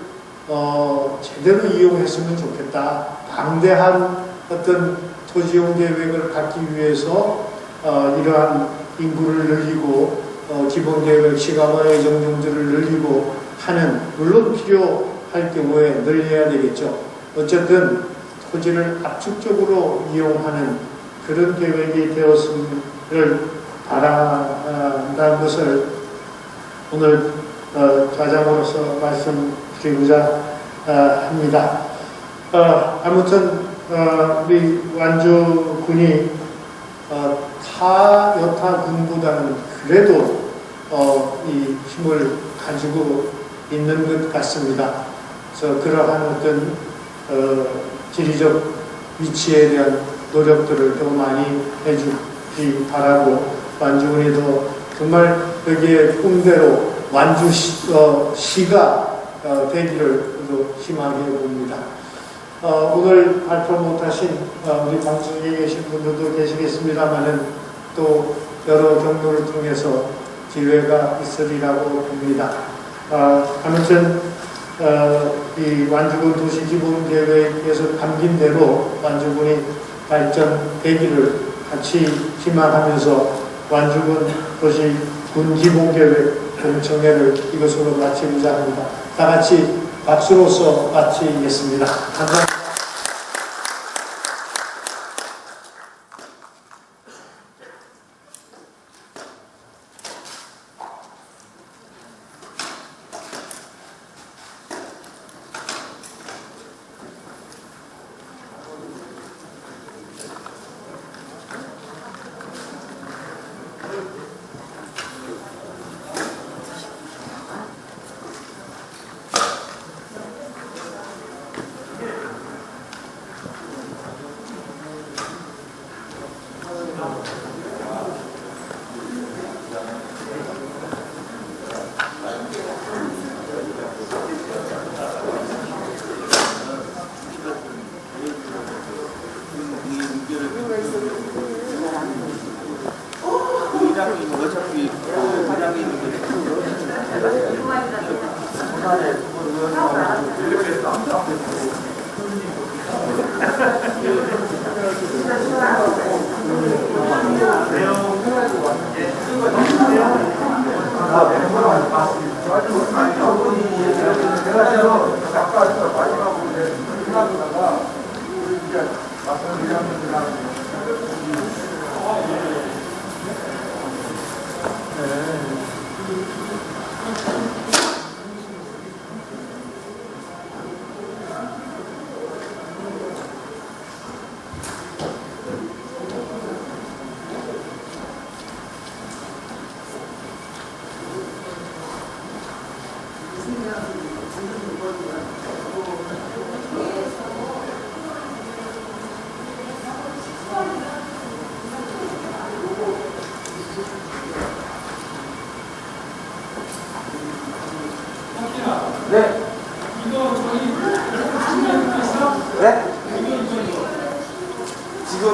제대로 이용했으면 좋겠다. 방대한 어떤 토지용 계획을 갖기 위해서 이러한 인구를 늘리고 기본계획 시가와 예정용지를 늘리고 하는 물론 필요할 경우에 늘려야 되겠죠. 어쨌든 토지를 압축적으로 이용하는 그런 계획이 되었음을 바란다는 것을 오늘 좌장으로서 말씀드리고자 합니다. 아무튼 우리 완주군이 타 여타군보다는 그래도 이 힘을 가지고 있는 것 같습니다. 그래서 그러한 어떤 지리적 위치에 대한 노력들을 더 많이 해주기 바라고 완주군이 더 정말 여기에 꿈대로 완주시가 되기를 희망해 봅니다. 오늘 발표 못하신 우리 방송에 계신 분들도 계시겠습니다만은 또 여러 경로를 통해서 기회가 있으리라고 봅니다. 아무튼 이 완주군 도시기본계획에서 담긴 대로 완주군이 발전되기를 같이 희망하면서 완주군 도시군기본계획 공청회를 이것으로 마치고자 합니다. 다 같이 박수로서 마치겠습니다. 감사합니다. 네. 이거 저희 네? 지금